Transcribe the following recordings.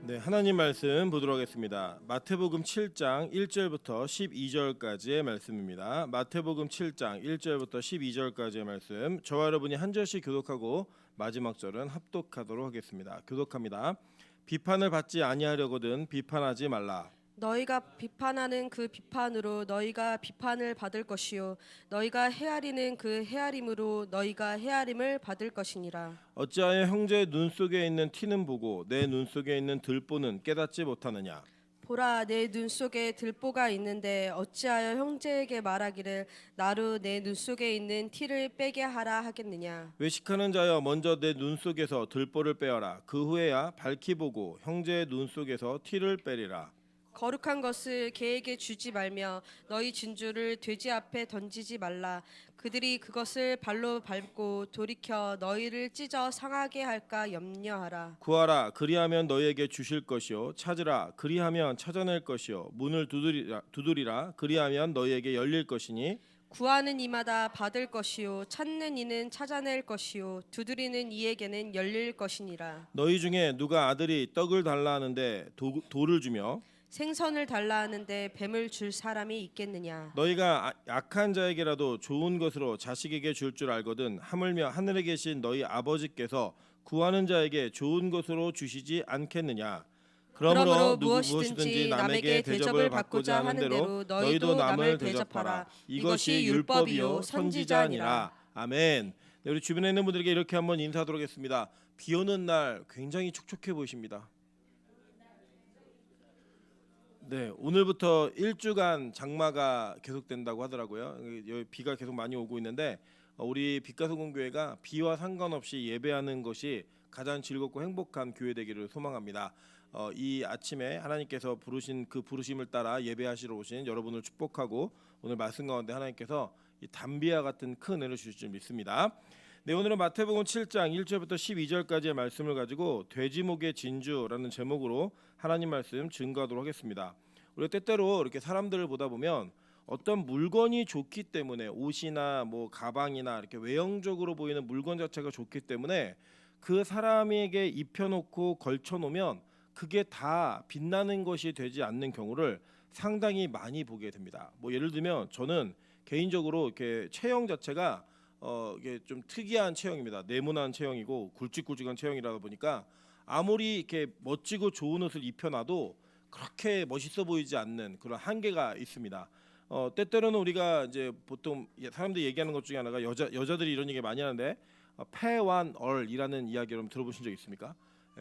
네, 하나님 말씀 보도록 하겠습니다. 마태복음 7장 1절부터 12절까지의 말씀입니다. 마태복음 7장 1절부터 12절까지의 말씀. 저와 여러분이 한 절씩 교독하고 마지막 절은 합독하도록 하겠습니다. 교독합니다. 비판을 받지 아니하려거든 비판하지 말라. 너희가 비판하는 그 비판으로 너희가 비판을 받을 것이요 너희가 헤아리는 그 헤아림으로 너희가 헤아림을 받을 것이니라. 어찌하여 형제의 눈 속에 있는 티는 보고 내 눈 속에 있는 들보는 깨닫지 못하느냐. 보라, 내 눈 속에 들보가 있는데 어찌하여 형제에게 말하기를 나로 내 눈 속에 있는 티를 빼게 하라 하겠느냐. 외식하는 자여 먼저 내 눈 속에서 들보를 빼어라. 그 후에야 밝히 보고 형제의 눈 속에서 티를 빼리라. 거룩한 것을 개에게 주지 말며 너희 진주를 돼지 앞에 던지지 말라. 그들이 그것을 발로 밟고 돌이켜 너희를 찢어 상하게 할까 염려하라. 구하라 그리하면 너희에게 주실 것이요 찾으라 그리하면 찾아낼 것이요 문을 두드리라 그리하면 너희에게 열릴 것이니 구하는 이마다 받을 것이요 찾는 이는 찾아낼 것이요 두드리는 이에게는 열릴 것이니라. 너희 중에 누가 아들이 떡을 달라 하는데 돌을 주며 생선을 달라 하는데 뱀을 줄 사람이 있겠느냐. 너희가 약한 자에게라도 좋은 것으로 자식에게 줄 줄 알거든 하물며 하늘에 계신 너희 아버지께서 구하는 자에게 좋은 것으로 주시지 않겠느냐. 그러므로 무엇이든지 남에게 대접을 받고자 하는 대로 너희도 남을 대접하라. 이것이 율법이요 선지자니라. 아멘. 네, 우리 주변에 있는 분들에게 이렇게 한번 인사하도록 하겠습니다. 비 오는 날 굉장히 촉촉해 보이십니다. 네, 오늘부터 1주간 장마가 계속된다고 하더라고요. 여기 비가 계속 많이 오고 있는데 우리 빛가소금교회가 비와 상관없이 예배하는 것이 가장 즐겁고 행복한 교회 되기를 소망합니다. 이 아침에 하나님께서 부르신 그 부르심을 따라 예배하시러 오신 여러분을 축복하고 오늘 말씀 가운데 하나님께서 이 담비와 같은 큰 은혜를 주실 줄 믿습니다. 네, 오늘은 마태복음 7장 1절부터 12절까지의 말씀을 가지고 돼지목의 진주라는 제목으로 하나님 말씀 증거하도록 하겠습니다. 우리가 때때로 이렇게 사람들을 보다 보면 어떤 물건이 좋기 때문에 옷이나 뭐 가방이나 이렇게 외형적으로 보이는 물건 자체가 좋기 때문에 그 사람에게 입혀놓고 걸쳐놓으면 그게 다 빛나는 것이 되지 않는 경우를 상당히 많이 보게 됩니다. 뭐 예를 들면 저는 개인적으로 이렇게 체형 자체가 이게 좀 특이한 체형입니다. 네모난 체형이고 굵직굵직한 체형이라다 보니까 아무리 이렇게 멋지고 좋은 옷을 입혀놔도 그렇게 멋있어 보이지 않는 그런 한계가 있습니다. 때때로는 우리가 이제 보통 사람들이 얘기하는 것 중에 하나가 여자들이 이런 얘기 많이 하는데 패완얼이라는 이야기 여러분 들어보신 적 있습니까?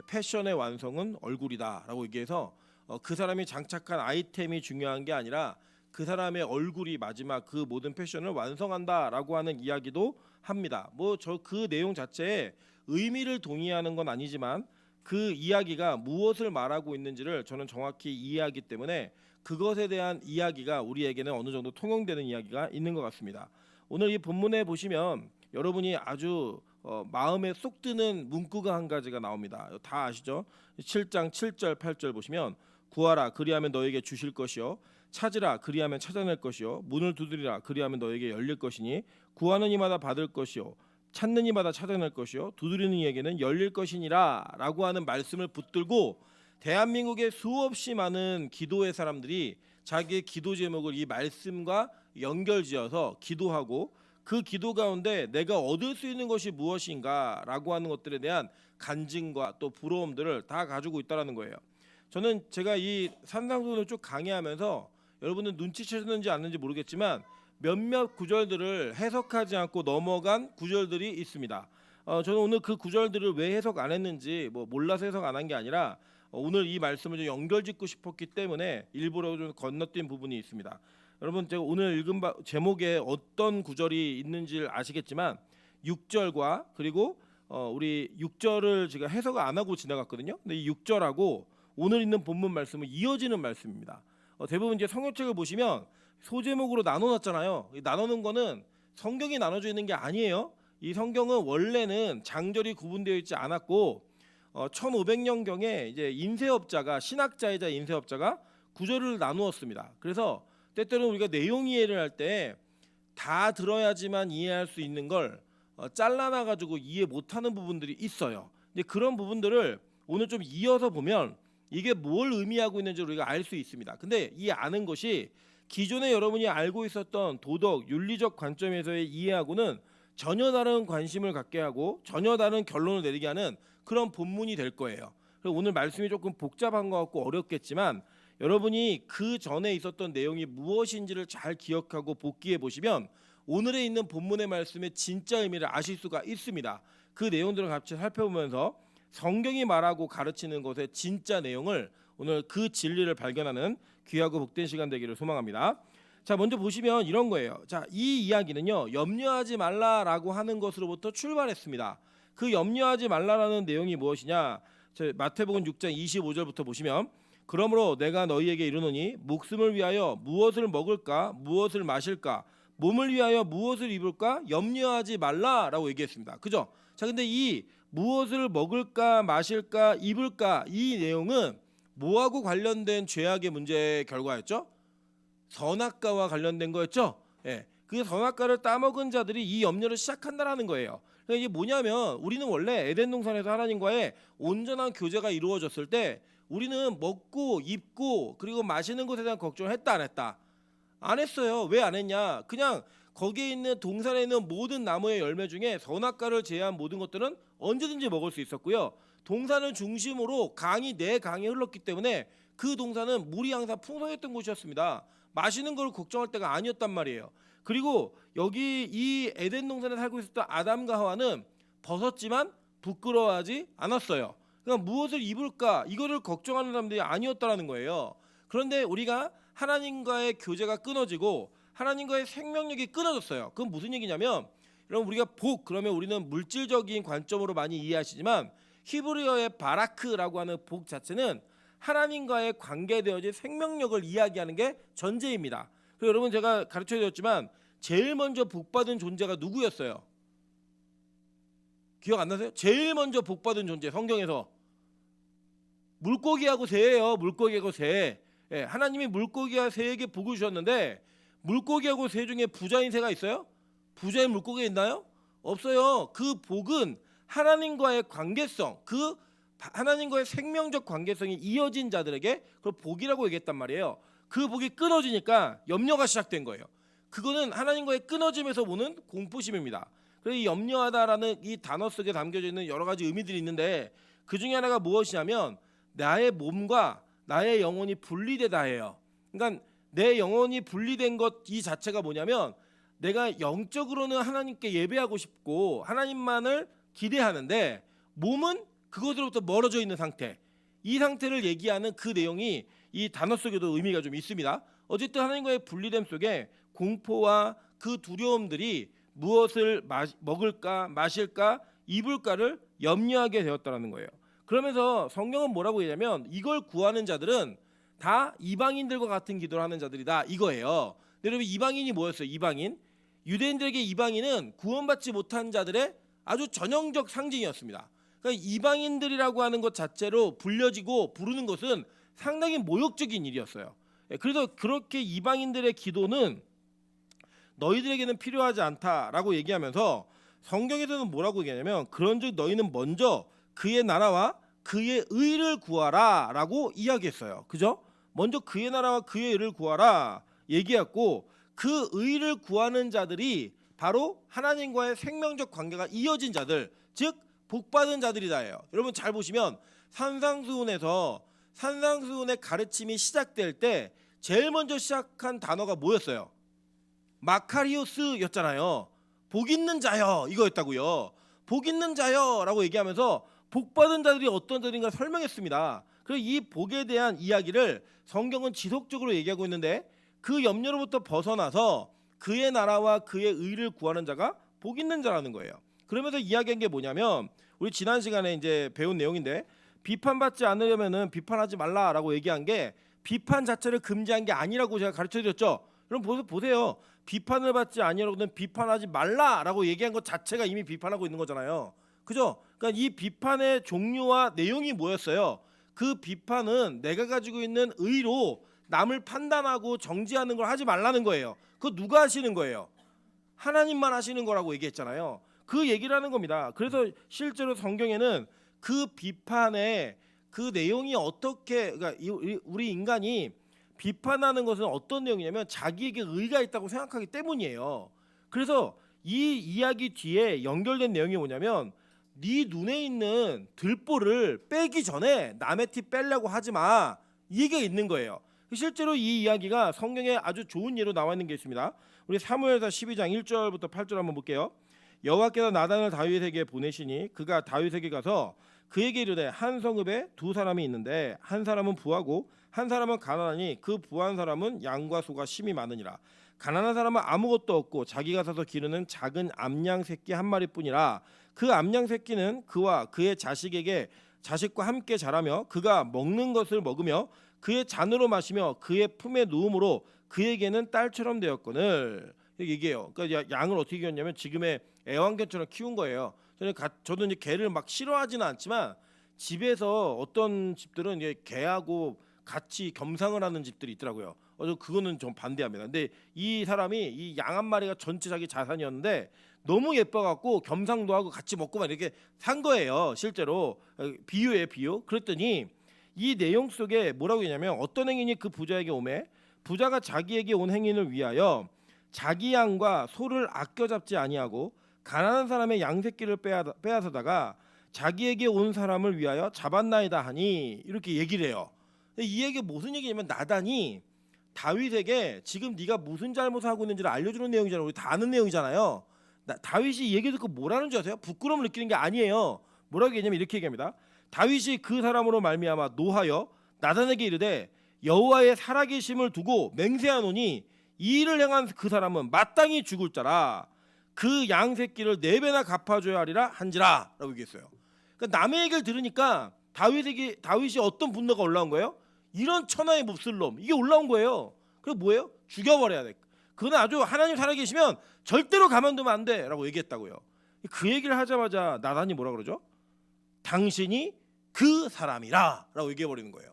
패션의 완성은 얼굴이다라고 얘기해서 그 사람이 장착한 아이템이 중요한 게 아니라 그 사람의 얼굴이 마지막 그 모든 패션을 완성한다라고 하는 이야기도 합니다. 뭐 저 그 내용 자체에 의미를 동의하는 건 아니지만 그 이야기가 무엇을 말하고 있는지를 저는 정확히 이해하기 때문에 그것에 대한 이야기가 우리에게는 어느 정도 통용되는 이야기가 있는 것 같습니다. 오늘 이 본문에 보시면 여러분이 아주 마음에 쏙 드는 문구가 한 가지가 나옵니다. 다 아시죠? 7장 7절 8절 보시면 구하라 그리하면 너에게 주실 것이요 찾으라 그리하면 찾아낼 것이요 문을 두드리라 그리하면 너에게 열릴 것이니 구하는 이마다 받을 것이요 찾는 이마다 찾아낼 것이요 두드리는 이에게는 열릴 것이니라 라고 하는 말씀을 붙들고 대한민국의 수없이 많은 기도의 사람들이 자기의 기도 제목을 이 말씀과 연결지어서 기도하고 그 기도 가운데 내가 얻을 수 있는 것이 무엇인가 라고 하는 것들에 대한 간증과 또 부러움들을 다 가지고 있다는 거예요. 저는 제가 이 산상수훈을 쭉 강의하면서 여러분들 눈치채셨는지 않는지 모르겠지만 몇몇 구절들을 해석하지 않고 넘어간 구절들이 있습니다. 저는 오늘 그 구절들을 왜 해석 안 했는지 뭐 몰라서 해석 안 한 게 아니라 오늘 이 말씀을 좀 연결짓고 싶었기 때문에 일부러 좀 건너뛴 부분이 있습니다. 여러분 제가 오늘 읽은 제목에 어떤 구절이 있는지 아시겠지만 6절과 그리고 우리 6절을 제가 해석을 안 하고 지나갔거든요. 근데 이 6절하고 오늘 있는 본문 말씀은 이어지는 말씀입니다. 대부분 이제 성경책을 보시면 소제목으로 나눠놨잖아요. 나누는 거는 성경이 나눠져 있는 게 아니에요. 이 성경은 원래는 장절이 구분되어 있지 않았고 1500년경에 이제 인쇄업자가 신학자이자 인쇄업자가 구절을 나누었습니다. 그래서 때때로 우리가 내용 이해를 할 때 다 들어야지만 이해할 수 있는 걸 잘라놔 가지고 이해 못하는 부분들이 있어요. 근데 그런 부분들을 오늘 좀 이어서 보면 이게 뭘 의미하고 있는지 우리가 알 수 있습니다. 근데 이 아는 것이 기존에 여러분이 알고 있었던 도덕, 윤리적 관점에서의 이해하고는 전혀 다른 관심을 갖게 하고 전혀 다른 결론을 내리게 하는 그런 본문이 될 거예요. 그래서 오늘 말씀이 조금 복잡한 것 같고 어렵겠지만 여러분이 그 전에 있었던 내용이 무엇인지를 잘 기억하고 복기해 보시면 오늘에 있는 본문의 말씀의 진짜 의미를 아실 수가 있습니다. 그 내용들을 같이 살펴보면서 성경이 말하고 가르치는 것의 진짜 내용을 오늘 그 진리를 발견하는 귀하고 복된 시간 되기를 소망합니다. 자, 먼저 보시면 이런 거예요. 자, 이 이야기는요, 염려하지 말라라고 하는 것으로부터 출발했습니다. 그 염려하지 말라라는 내용이 무엇이냐? 마태복음 6장 25절부터 보시면 그러므로 내가 너희에게 이르노니 목숨을 위하여 무엇을 먹을까 무엇을 마실까 몸을 위하여 무엇을 입을까 염려하지 말라라고 얘기했습니다. 그죠? 자, 근데 이 무엇을 먹을까 마실까 입을까 이 내용은 뭐하고 관련된 죄악의 문제의 결과였죠? 선악과와 관련된 거였죠. 예, 그 선악과를 따먹은 자들이 이 염려를 시작한다라는 거예요. 그러니까 이게 뭐냐면 우리는 원래 에덴 동산에서 하나님과의 온전한 교제가 이루어졌을 때 우리는 먹고 입고 그리고 마시는 것에 대한 걱정을 했다 안 했다? 안 했어요. 왜 안 했냐? 그냥 거기에 있는 동산에 있는 모든 나무의 열매 중에 선악과를 제외한 모든 것들은 언제든지 먹을 수 있었고요. 동산을 중심으로 강이 네 강이 흘렀기 때문에 그 동산은 물이 항상 풍성했던 곳이었습니다. 마시는 걸 걱정할 때가 아니었단 말이에요. 그리고 여기 이 에덴 동산에 살고 있었던 아담과 하와는 벗었지만 부끄러워하지 않았어요. 그러니까 무엇을 입을까 이거를 걱정하는 사람들이 아니었다라는 거예요. 그런데 우리가 하나님과의 교제가 끊어지고 하나님과의 생명력이 끊어졌어요. 그건 무슨 얘기냐면 여러분 우리가 복 그러면 우리는 물질적인 관점으로 많이 이해하시지만 히브리어의 바라크라고 하는 복 자체는 하나님과의 관계되어진 생명력을 이야기하는 게 전제입니다. 그리고 여러분 제가 가르쳐드렸지만 제일 먼저 복받은 존재가 누구였어요? 기억 안 나세요? 제일 먼저 복받은 존재 성경에서 물고기하고 새예요. 물고기하고 새. 예, 하나님이 물고기와 새에게 복을 주셨는데 물고기하고 새 중에 부자인 새가 있어요? 부자인 물고기가 있나요? 없어요. 그 복은 하나님과의 관계성, 그 하나님과의 생명적 관계성이 이어진 자들에게 그걸 복이라고 얘기했단 말이에요. 그 복이 끊어지니까 염려가 시작된 거예요. 그거는 하나님과의 끊어짐에서 오는 공포심입니다. 그래서 이 염려하다라는 이 단어 속에 담겨져 있는 여러 가지 의미들이 있는데 그 중에 하나가 무엇이냐면 나의 몸과 나의 영혼이 분리되다예요. 그러니까 내 영혼이 분리된 것 이 자체가 뭐냐면 내가 영적으로는 하나님께 예배하고 싶고 하나님만을 기대하는데 몸은 그것으로부터 멀어져 있는 상태. 이 상태를 얘기하는 그 내용이 이 단어 속에도 의미가 좀 있습니다. 어쨌든 하나님과의 분리됨 속에 공포와 그 두려움들이 무엇을 먹을까 마실까 입을까를 염려하게 되었다는 거예요. 그러면서 성경은 뭐라고 얘기하냐면 이걸 구하는 자들은 다 이방인들과 같은 기도를 하는 자들이다 이거예요. 근데 여러분 이방인이 뭐였어요? 이방인? 유대인들에게 이방인은 구원받지 못한 자들의 아주 전형적 상징이었습니다. 그러니까 이방인들이라고 하는 것 자체로 불려지고 부르는 것은 상당히 모욕적인 일이었어요. 그래서 그렇게 이방인들의 기도는 너희들에게는 필요하지 않다라고 얘기하면서 성경에서는 뭐라고 얘기하냐면 그런즉 너희는 먼저 그의 나라와 그의 의를 구하라라고 이야기했어요. 그죠? 먼저 그의 나라와 그의 의를 구하라 얘기했고 그 의를 구하는 자들이 바로 하나님과의 생명적 관계가 이어진 자들, 즉 복받은 자들이다예요. 여러분 잘 보시면 산상수훈에서 산상수훈의 가르침이 시작될 때 제일 먼저 시작한 단어가 뭐였어요? 마카리오스였잖아요. 복 있는 자여 이거였다고요. 복 있는 자여라고 얘기하면서 복받은 자들이 어떤 자들인가 설명했습니다. 그래서 이 복에 대한 이야기를 성경은 지속적으로 얘기하고 있는데 그 염려로부터 벗어나서 그의 나라와 그의 의를 구하는 자가 복 있는 자라는 거예요. 그러면서 이야기한 게 뭐냐면 우리 지난 시간에 이제 배운 내용인데 비판받지 않으려면은 비판하지 말라라고 얘기한 게 비판 자체를 금지한 게 아니라고 제가 가르쳐드렸죠. 그럼 보세요. 비판을 받지 아니하려고는 비판하지 말라라고 얘기한 것 자체가 이미 비판하고 있는 거잖아요. 그죠? 그러니까 이 비판의 종류와 내용이 뭐였어요? 그 비판은 내가 가지고 있는 의로 남을 판단하고 정지하는 걸 하지 말라는 거예요. 그거 누가 하시는 거예요? 하나님만 하시는 거라고 얘기했잖아요. 그 얘기를 하는 겁니다. 그래서 실제로 성경에는 그 비판의 그 내용이 어떻게 그러니까 우리 인간이 비판하는 것은 어떤 내용이냐면 자기에게 의가 있다고 생각하기 때문이에요. 그래서 이 이야기 뒤에 연결된 내용이 뭐냐면 네 눈에 있는 들보를 빼기 전에 남의 티 빼려고 하지 마. 이게 있는 거예요. 실제로 이 이야기가 성경에 아주 좋은 예로 나와 있는 게 있습니다. 우리 사무엘서 12장 1절부터 8절 한번 볼게요. 여호와께서 나단을 다윗에게 보내시니 그가 다윗에게 가서 그에게 이르되 한 성읍에 두 사람이 있는데 한 사람은 부하고 한 사람은 가난하니 그 부한 사람은 양과 소가 심히 많으니라. 가난한 사람은 아무것도 없고 자기가 사서 기르는 작은 암양 새끼 한 마리뿐이라. 그 암양 새끼는 그와 그의 자식과 함께 자라며 그가 먹는 것을 먹으며 그의 잔으로 마시며 그의 품에 누움으로 그에게는 딸처럼 되었거늘. 이렇게 얘기해요. 그러니까 양을 어떻게 키웠냐면 지금의 애완견처럼 키운 거예요. 저도 이제 개를 막 싫어하지는 않지만 집에서 어떤 집들은 이제 개하고 같이 겸상을 하는 집들이 있더라고요. 그거는 좀 반대합니다. 근데 이 사람이 이 양 한 마리가 전체 자기 자산이었는데 너무 예뻐갖고 겸상도 하고 같이 먹고 막 이렇게 산 거예요. 실제로 비유예요, 비유. 그랬더니 이 내용 속에 뭐라고 했냐면 어떤 행인이 그 부자에게 오매 부자가 자기에게 온 행인을 위하여 자기 양과 소를 아껴 잡지 아니하고 가난한 사람의 양 새끼를 빼앗아다가 자기에게 온 사람을 위하여 잡았나이다 하니 이렇게 얘기를 해요. 이 얘기 무슨 얘기냐면 나단이 다윗에게 지금 네가 무슨 잘못을 하고 있는지를 알려주는 내용이잖아요. 우리 다 아는 내용이잖아요. 다윗이 이 얘기 듣고 뭐라는 줄 아세요? 부끄러움을 느끼는 게 아니에요. 뭐라고 얘기하냐면 이렇게 얘기합니다. 다윗이 그 사람으로 말미암아 노하여 나단에게 이르되 여호와의 살아계심을 두고 맹세하노니 이 일을 행한 그 사람은 마땅히 죽을 자라. 그 양 새끼를 4배나 갚아줘야 하리라 한지라 라고 얘기했어요. 그러니까 남의 얘기를 들으니까 다윗이 어떤 분노가 올라온 거예요? 이런 천하의 몹쓸 놈 이게 올라온 거예요. 그래서 뭐예요? 죽여버려야 돼. 그건 아주 하나님 살아계시면 절대로 가만두면 안 돼 라고 얘기했다고요. 그 얘기를 하자마자 나단이 뭐라 그러죠? 당신이 그 사람이라 라고 얘기해버리는 거예요.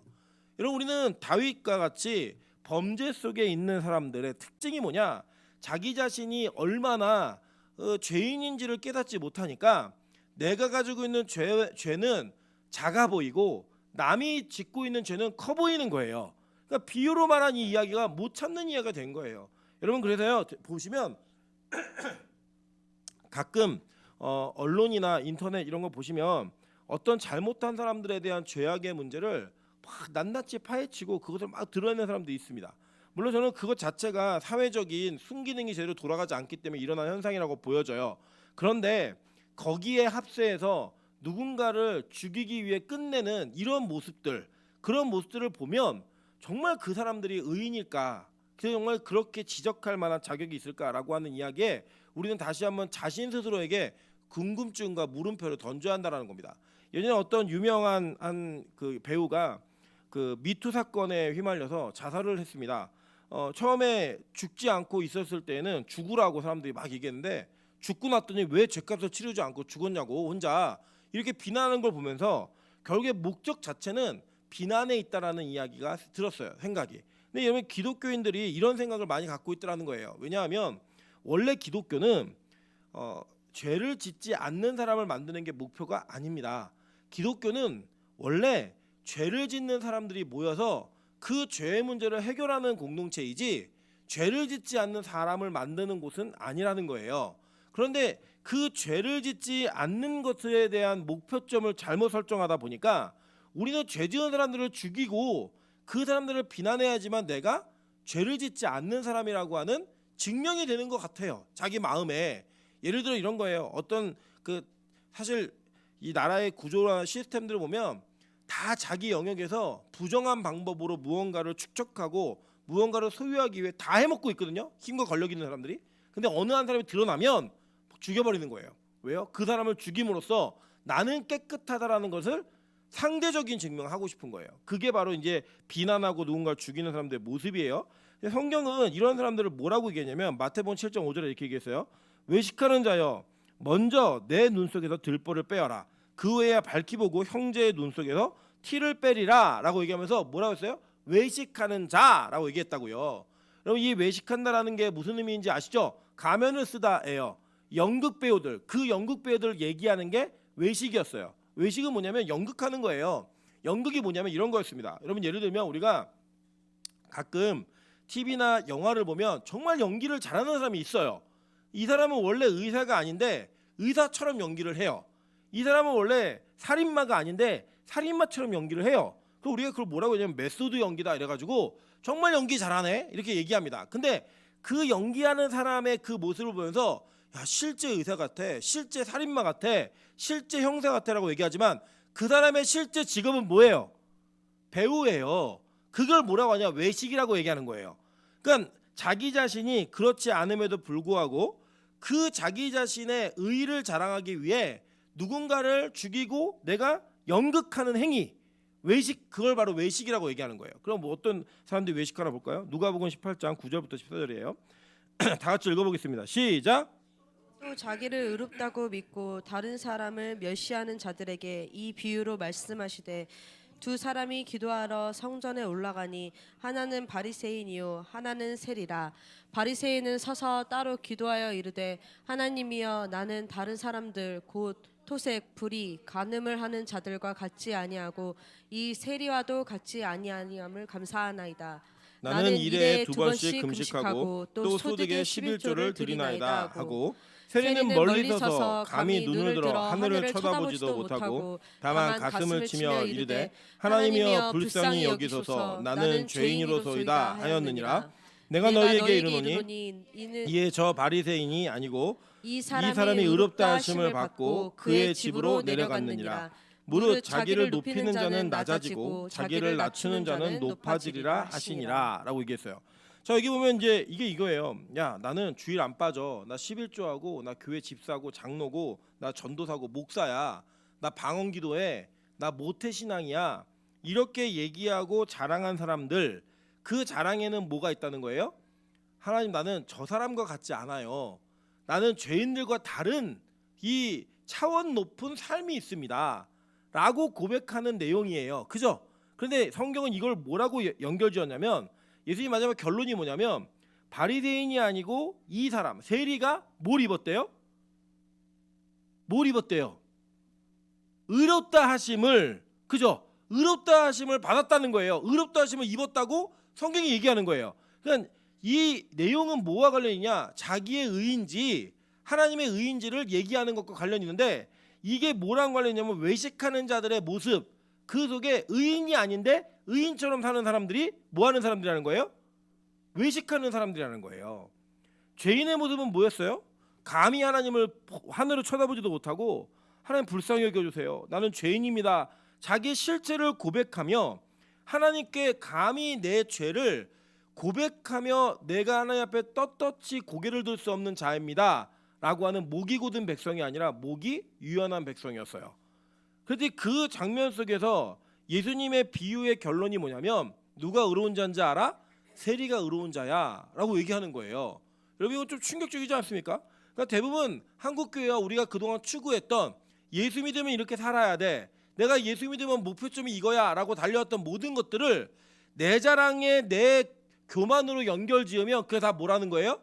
여러분 우리는 다윗과 같이 범죄 속에 있는 사람들의 특징이 뭐냐? 자기 자신이 얼마나 죄인인지를 깨닫지 못하니까 내가 가지고 있는 죄는 작아 보이고 남이 짓고 있는 죄는 커 보이는 거예요. 그러니까 비유로 말한 이 이야기가 못 참는 이야기가 된 거예요. 여러분 그래서요 보시면 가끔 언론이나 인터넷 이런 거 보시면 어떤 잘못한 사람들에 대한 죄악의 문제를 막 낱낱이 파헤치고 그것을 막 드러내는 사람도 있습니다. 물론 저는 그것 자체가 사회적인 순기능이 제대로 돌아가지 않기 때문에 일어나는 현상이라고 보여져요. 그런데 거기에 합세해서 누군가를 죽이기 위해 끝내는 이런 모습들, 그런 모습들을 보면 정말 그 사람들이 의인일까? 정말 그렇게 지적할 만한 자격이 있을까라고 하는 이야기에 우리는 다시 한번 자신 스스로에게 궁금증과 물음표를 던져야 한다는 겁니다. 예전에 어떤 유명한 그 배우가 그 미투 사건에 휘말려서 자살을 했습니다. 처음에 죽지 않고 있었을 때는 죽으라고 사람들이 막 얘기했는데 죽고 났더니 왜 죄값을 치르지 않고 죽었냐고 혼자 이렇게 비난하는 걸 보면서 결국에 목적 자체는 비난에 있다라는 이야기가 들었어요. 생각이. 근데 여러분 기독교인들이 이런 생각을 많이 갖고 있더라는 거예요. 왜냐하면 원래 기독교는 죄를 짓지 않는 사람을 만드는 게 목표가 아닙니다. 기독교는 원래 죄를 짓는 사람들이 모여서 그 죄의 문제를 해결하는 공동체이지 죄를 짓지 않는 사람을 만드는 곳은 아니라는 거예요. 그런데 그 죄를 짓지 않는 것에 대한 목표점을 잘못 설정하다 보니까 우리는 죄 지은 사람들을 죽이고 그 사람들을 비난해야지만 내가 죄를 짓지 않는 사람이라고 하는 증명이 되는 것 같아요. 자기 마음에. 예를 들어 이런 거예요. 어떤 사실 이 나라의 구조나 시스템들을 보면 다 자기 영역에서 부정한 방법으로 무언가를 축적하고 무언가를 소유하기 위해 다 해먹고 있거든요. 힘과 권력 있는 사람들이. 근데 어느 한 사람이 드러나면 죽여버리는 거예요. 왜요? 그 사람을 죽임으로써 나는 깨끗하다라는 것을 상대적인 증명을 하고 싶은 거예요. 그게 바로 이제 비난하고 누군가를 죽이는 사람들의 모습이에요. 성경은 이런 사람들을 뭐라고 얘기하냐면 마태복음 7장 5절에 이렇게 얘기했어요. 외식하는 자여 먼저 내 눈 속에서 들보를 빼어라. 그 외에 밝히 보고 형제의 눈 속에서 티를 빼리라 라고 얘기하면서 뭐라고 했어요? 외식하는 자라고 얘기했다고요. 여러분 이 외식한다라는 게 무슨 의미인지 아시죠? 가면을 쓰다예요. 연극 배우들, 그 연극 배우들 얘기하는 게 외식이었어요. 외식은 뭐냐면 연극하는 거예요. 연극이 뭐냐면 이런 거였습니다. 여러분 예를 들면 우리가 가끔 TV나 영화를 보면 정말 연기를 잘하는 사람이 있어요. 이 사람은 원래 의사가 아닌데 의사처럼 연기를 해요. 이 사람은 원래 살인마가 아닌데 살인마처럼 연기를 해요. 그럼 우리가 그걸 뭐라고 하냐면 메소드 연기다 이래가지고 정말 연기 잘하네 이렇게 얘기합니다. 근데 그 연기하는 사람의 그 모습을 보면서 야 실제 의사 같아, 실제 살인마 같아, 실제 형사 같아라고 얘기하지만 그 사람의 실제 직업은 뭐예요? 배우예요. 그걸 뭐라고 하냐? 외식이라고 얘기하는 거예요. 그러니까 자기 자신이 그렇지 않음에도 불구하고 그 자기 자신의 의의를 자랑하기 위해 누군가를 죽이고 내가 연극하는 행위, 외식, 그걸 바로 외식이라고 얘기하는 거예요. 그럼 뭐 어떤 사람들이 외식하나 볼까요? 누가복음 18장 9절부터 14절이에요. 다 같이 읽어보겠습니다. 시작. 또 자기를 의롭다고 믿고 다른 사람을 멸시하는 자들에게 이 비유로 말씀하시되 두 사람이 기도하러 성전에 올라가니 하나는 바리새인이요 하나는 세리라. 바리새인은 서서 따로 기도하여 이르되 하나님이여 나는 다른 사람들 곧 토색, 불의, 간음을 하는 자들과 같지 아니하고 이 세리와도 같지 아니함을 감사하나이다. 나는 일에 두 번씩 금식하고 또 소득의 11조를 드리나이다 하고 세리는 멀리 서서 감히 눈을 들어 하늘을 쳐다보지도 못하고 다만 가슴을 치며 이르되 하나님이여 불쌍히 여기소서 나는 죄인으로소이다 하였느니라. 내가 너희에게 이르노니 이에 저 바리새인이 아니고 이 사람이 의롭다 하심을 받고 그의 집으로 내려갔느니라. 무릇 자기를 높이는 자는 낮아지고 자기를 낮추는 자는 높아지리라 하시니라 라고 얘기했어요. 자 여기 보면 이제 이게 이거예요. 야 나는 주일 안 빠져. 나 11조하고 나 교회 집사고 장로고 나 전도사고 목사야. 나 방언기도해. 나 모태신앙이야. 이렇게 얘기하고 자랑한 사람들 그 자랑에는 뭐가 있다는 거예요? 하나님 나는 저 사람과 같지 않아요. 나는 죄인들과 다른 이 차원 높은 삶이 있습니다. 라고 고백하는 내용이에요. 그죠? 그런데 성경은 이걸 뭐라고 연결지었냐면 예수님 마지막 결론이 뭐냐면 바리새인이 아니고 이 사람 세리가 뭘 입었대요? 뭘 입었대요? 의롭다 하심을 그죠? 의롭다 하심을 받았다는 거예요. 의롭다 하심을 입었다고 성경이 얘기하는 거예요. 그러니까 이 내용은 뭐와 관련이냐? 자기의 의인지 하나님의 의인지를 얘기하는 것과 관련이 있는데 이게 뭐랑 관련이냐면 외식하는 자들의 모습 그 속에 의인이 아닌데 의인처럼 사는 사람들이 뭐하는 사람들이라는 거예요? 외식하는 사람들이라는 거예요. 죄인의 모습은 뭐였어요? 감히 하나님을 하늘을 쳐다보지도 못하고 하나님 불쌍히 여겨주세요. 나는 죄인입니다. 자기 실체를 고백하며 하나님께 감히 내 죄를 고백하며 내가 하나님 앞에 떳떳이 고개를 들 수 없는 자입니다. 라고 하는 목이 곧은 백성이 아니라 목이 유연한 백성이었어요. 그런데 그 장면 속에서 예수님의 비유의 결론이 뭐냐면 누가 의로운 자인지 알아? 세리가 의로운 자야 라고 얘기하는 거예요. 여러분 이건 좀 충격적이지 않습니까? 그러니까 대부분 한국교회와 우리가 그동안 추구했던 예수 믿으면 이렇게 살아야 돼, 내가 예수 믿으면 목표점이 이거야 라고 달려왔던 모든 것들을 내 자랑에 내 교만으로 연결지으면 그게 다 뭐라는 거예요?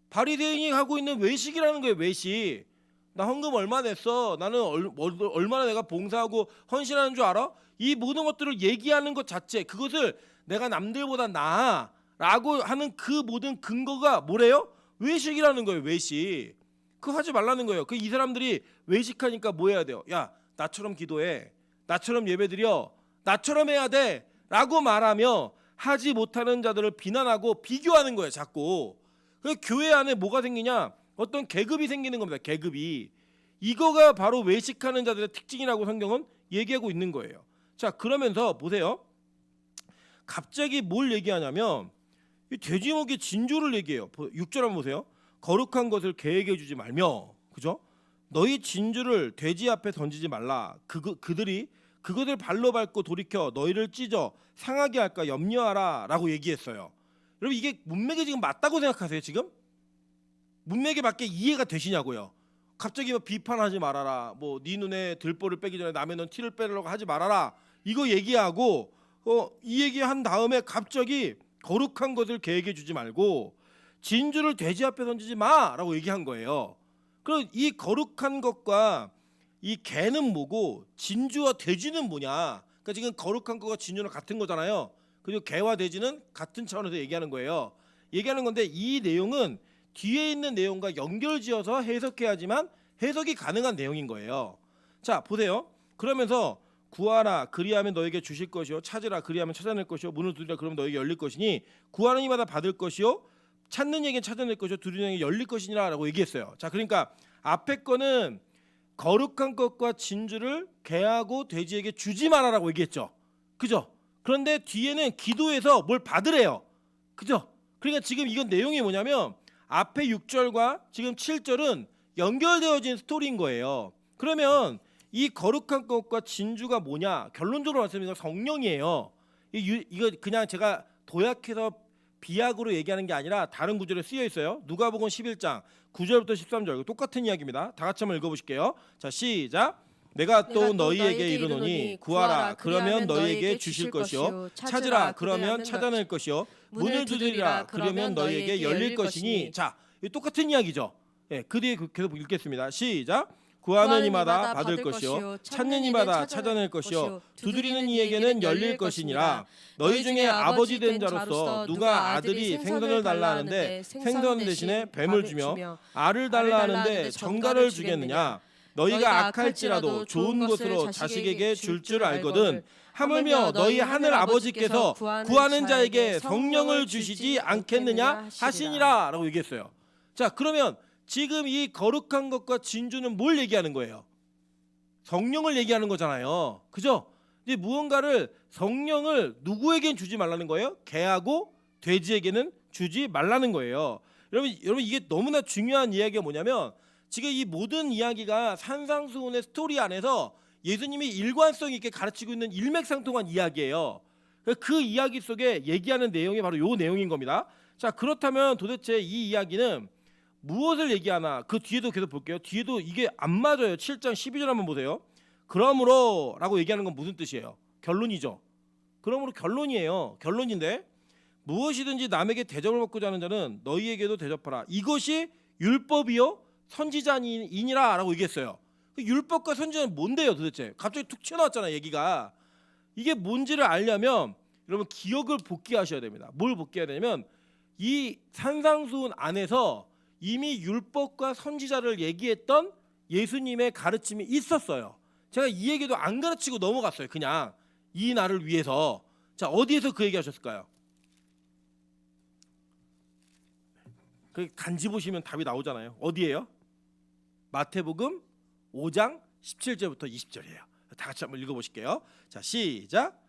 바리새인이 하고 있는 외식이라는 거예요. 외식. 나 헌금 얼마 냈어? 나는 얼마나 내가 봉사하고 헌신하는 줄 알아? 이 모든 것들을 얘기하는 것 자체 그것을 내가 남들보다 나아 라고 하는 그 모든 근거가 뭐래요? 외식이라는 거예요. 외식. 그거 하지 말라는 거예요. 이 사람들이 외식하니까 뭐 해야 돼요? 야 나처럼 기도해, 나처럼 예배드려, 나처럼 해야 돼 라고 말하며 하지 못하는 자들을 비난하고 비교하는 거예요. 자꾸. 교회 안에 뭐가 생기냐? 어떤 계급이 생기는 겁니다. 계급이. 이거가 바로 외식하는 자들의 특징이라고 성경은 얘기하고 있는 거예요. 자 그러면서 보세요. 갑자기 뭘 얘기하냐면 이 돼지목의 진조를 얘기해요. 6절 한번 보세요. 거룩한 것을 계획해 주지 말며 그죠? 너희 진주를 돼지 앞에 던지지 말라. 그들이 그것을 발로 밟고 돌이켜 너희를 찢어 상하게 할까 염려하라 라고 얘기했어요. 여러분 이게 문맥이 지금 맞다고 생각하세요? 지금? 문맥에 맞게 이해가 되시냐고요? 갑자기 뭐 비판하지 말아라, 뭐 네 눈에 들보를 빼기 전에 남의 눈 티를 빼려고 하지 말아라 이거 얘기하고 이 얘기한 다음에 갑자기 거룩한 것을 계획해 주지 말고 진주를 돼지 앞에 던지지 마라고 얘기한 거예요. 그럼 이 거룩한 것과 이 개는 뭐고 진주와 돼지는 뭐냐? 그러니까 지금 거룩한 것과 진주는 같은 거잖아요. 그리고 개와 돼지는 같은 차원에서 얘기하는 거예요. 얘기하는 건데 이 내용은 뒤에 있는 내용과 연결지어서 해석해야지만 해석이 가능한 내용인 거예요. 자, 보세요. 그러면서 구하라 그리하면 너에게 주실 것이요 찾으라 그리하면 찾아낼 것이요 문을 두드리라 그러면 너에게 열릴 것이니 구하는 이마다 받을 것이요 찾는 이에게 찾아낼 것이요 두드리는 이에게 열릴 것이니라라고 얘기했어요. 자, 그러니까 앞에 거는 거룩한 것과 진주를 개하고 돼지에게 주지 마라라고 얘기했죠. 그죠? 그런데 뒤에는 기도해서 뭘 받으래요. 그죠? 그러니까 지금 이건 내용이 뭐냐면 앞에 6절과 지금 7절은 연결되어진 스토리인 거예요. 그러면 이 거룩한 것과 진주가 뭐냐? 결론적으로 말씀드리면 성령이에요. 이거 그냥 제가 도약해서 비약으로 얘기하는 게 아니라 다른 구절에 쓰여 있어요. 누가복음 11장 9절부터 13절 똑같은 이야기입니다. 다 같이 한번 읽어보실게요. 자, 시작. 내가 또 너희에게 이르노니 구하라 그러면 너희에게 주실 것이요 찾으라 그러면 찾아낼 것이요 문을 두드리라 그러면 너희에게 열릴 것이니. 자, 이 똑같은 이야기죠. 예, 그 뒤에 계속 읽겠습니다. 시작. 구하는 이마다 받을 것이요 찾는 이마다 찾아낼 것이요 두드리는 이에게는 열릴 것이니라. 너희 중에 아버지 된 자로서 누가 아들이 생선을 달라 하는데 생선 대신에 뱀을 주며 알을 달라 하는데 정갈을 주겠느냐. 너희가 악할지라도 좋은 것으로 자식에게 줄 줄 알거든. 하물며 너희 하늘 아버지께서 구하는 자에게 성령을 주시지 않겠느냐 하시니라 라고 얘기했어요. 자, 그러면 지금 이 거룩한 것과 진주는 뭘 얘기하는 거예요? 성령을 얘기하는 거잖아요. 그죠? 이제 무언가를 성령을 누구에겐 주지 말라는 거예요? 개하고 돼지에게는 주지 말라는 거예요. 여러분 이게 너무나 중요한 이야기가 뭐냐면 지금 이 모든 이야기가 산상수훈의 스토리 안에서 예수님이 일관성 있게 가르치고 있는 일맥상통한 이야기예요. 그 이야기 속에 얘기하는 내용이 바로 요 내용인 겁니다. 자, 그렇다면 도대체 이 이야기는 무엇을 얘기하나? 그 뒤에도 계속 볼게요. 뒤에도 이게 안 맞아요. 7장 12절 한번 보세요. 그러므로 라고 얘기하는 건 무슨 뜻이에요? 결론이죠. 그러므로 결론이에요. 결론인데 무엇이든지 남에게 대접을 받고자 하는 자는 너희에게도 대접하라. 이것이 율법이요 선지자이니라 라고 얘기했어요. 율법과 선지자는 뭔데요 도대체? 갑자기 툭 튀어나왔잖아 얘기가. 이게 뭔지를 알려면 여러분 기억을 복귀하셔야 됩니다. 뭘 복귀해야 되냐면 이 산상수훈 안에서 이미 율법과 선지자를 얘기했던 예수님의 가르침이 있었어요. 제가 이 얘기도 안 가르치고 넘어갔어요. 그냥 이 날을 위해서. 자, 어디에서 그 얘기 하셨을까요? 그 간지 보시면 답이 나오잖아요. 어디예요? 마태복음 5장 17절부터 20절이에요. 다 같이 한번 읽어보실게요. 자, 시작.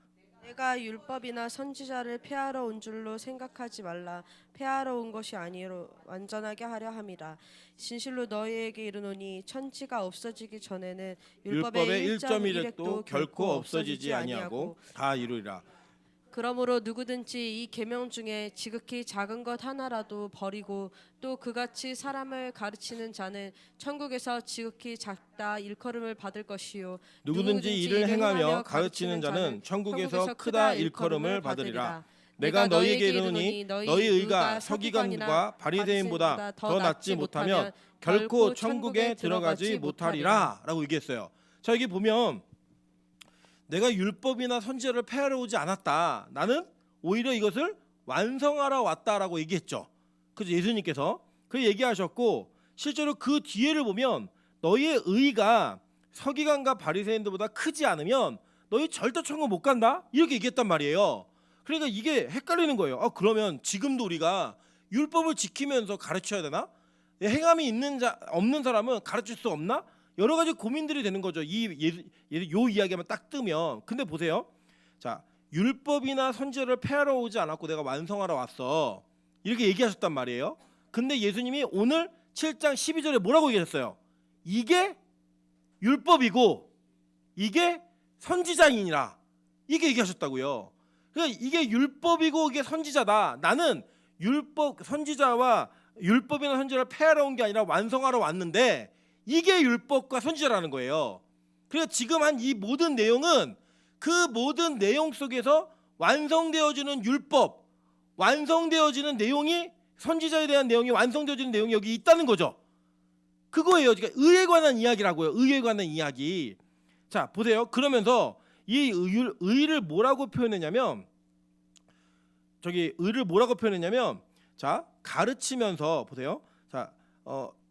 내가 율법이나 선지자를 폐하러 온 줄로 생각하지 말라. 폐하러 온 것이 아니로 완전하게 하려 함이라. 진실로 너희에게 이르노니 천지가 없어지기 전에는 율법의 1.1획도 결코 없어지지 아니하고 다 이루리라. 그러므로 누구든지 이 계명 중에 지극히 작은 것 하나라도 버리고 또 그같이 사람을 가르치는 자는 천국에서 지극히 작다 일컬음을 받을 것이요 누구든지 이를 행하며 가르치는 자는 천국에서 크다 일컬음을 받으리라. 내가 너희에게 이르노니 너희 의가 서기관과 바리새인보다 더 낫지 못하면 결코 천국에 들어가지 못하리라 라고 얘기했어요. 자, 여기 보면 내가 율법이나 선지자를 폐하러 오지 않았다. 나는 오히려 이것을 완성하러 왔다라고 얘기했죠. 그래서 예수님께서 그 얘기하셨고 실제로 그 뒤에를 보면 너희의 의가 서기관과 바리새인들보다 크지 않으면 너희 절대 천국 못 간다. 이렇게 얘기했단 말이에요. 그러니까 이게 헷갈리는 거예요. 그러면 지금도 우리가 율법을 지키면서 가르쳐야 되나? 행함이 있는 자 없는 사람은 가르칠 수 없나? 여러 가지 고민들이 되는 거죠. 요 이야기만 딱 뜨면. 근데 보세요. 자, 율법이나 선지자를 폐하러 오지 않았고 내가 완성하러 왔어. 이렇게 얘기하셨단 말이에요. 근데 예수님이 오늘 7장 12절에 뭐라고 얘기했어요? 이게 율법이고 이게 선지자이니라. 이게 얘기하셨다고요. 그러니까 이게 율법이고 이게 선지자다. 나는 선지자와 율법이나 선지자를 폐하러 온 게 아니라 완성하러 왔는데 이게 율법과 선지자라는 거예요. 그래서 지금 한 이 모든 내용은 그 모든 내용 속에서 완성되어지는 율법, 완성되어지는 내용이 선지자에 대한 내용이 완성되어지는 내용이 여기 있다는 거죠. 그거예요. 그러니까 의에 관한 이야기라고요. 의에 관한 이야기. 자, 보세요. 그러면서 이 의를 뭐라고 표현했냐면 자, 가르치면서 보세요. 자,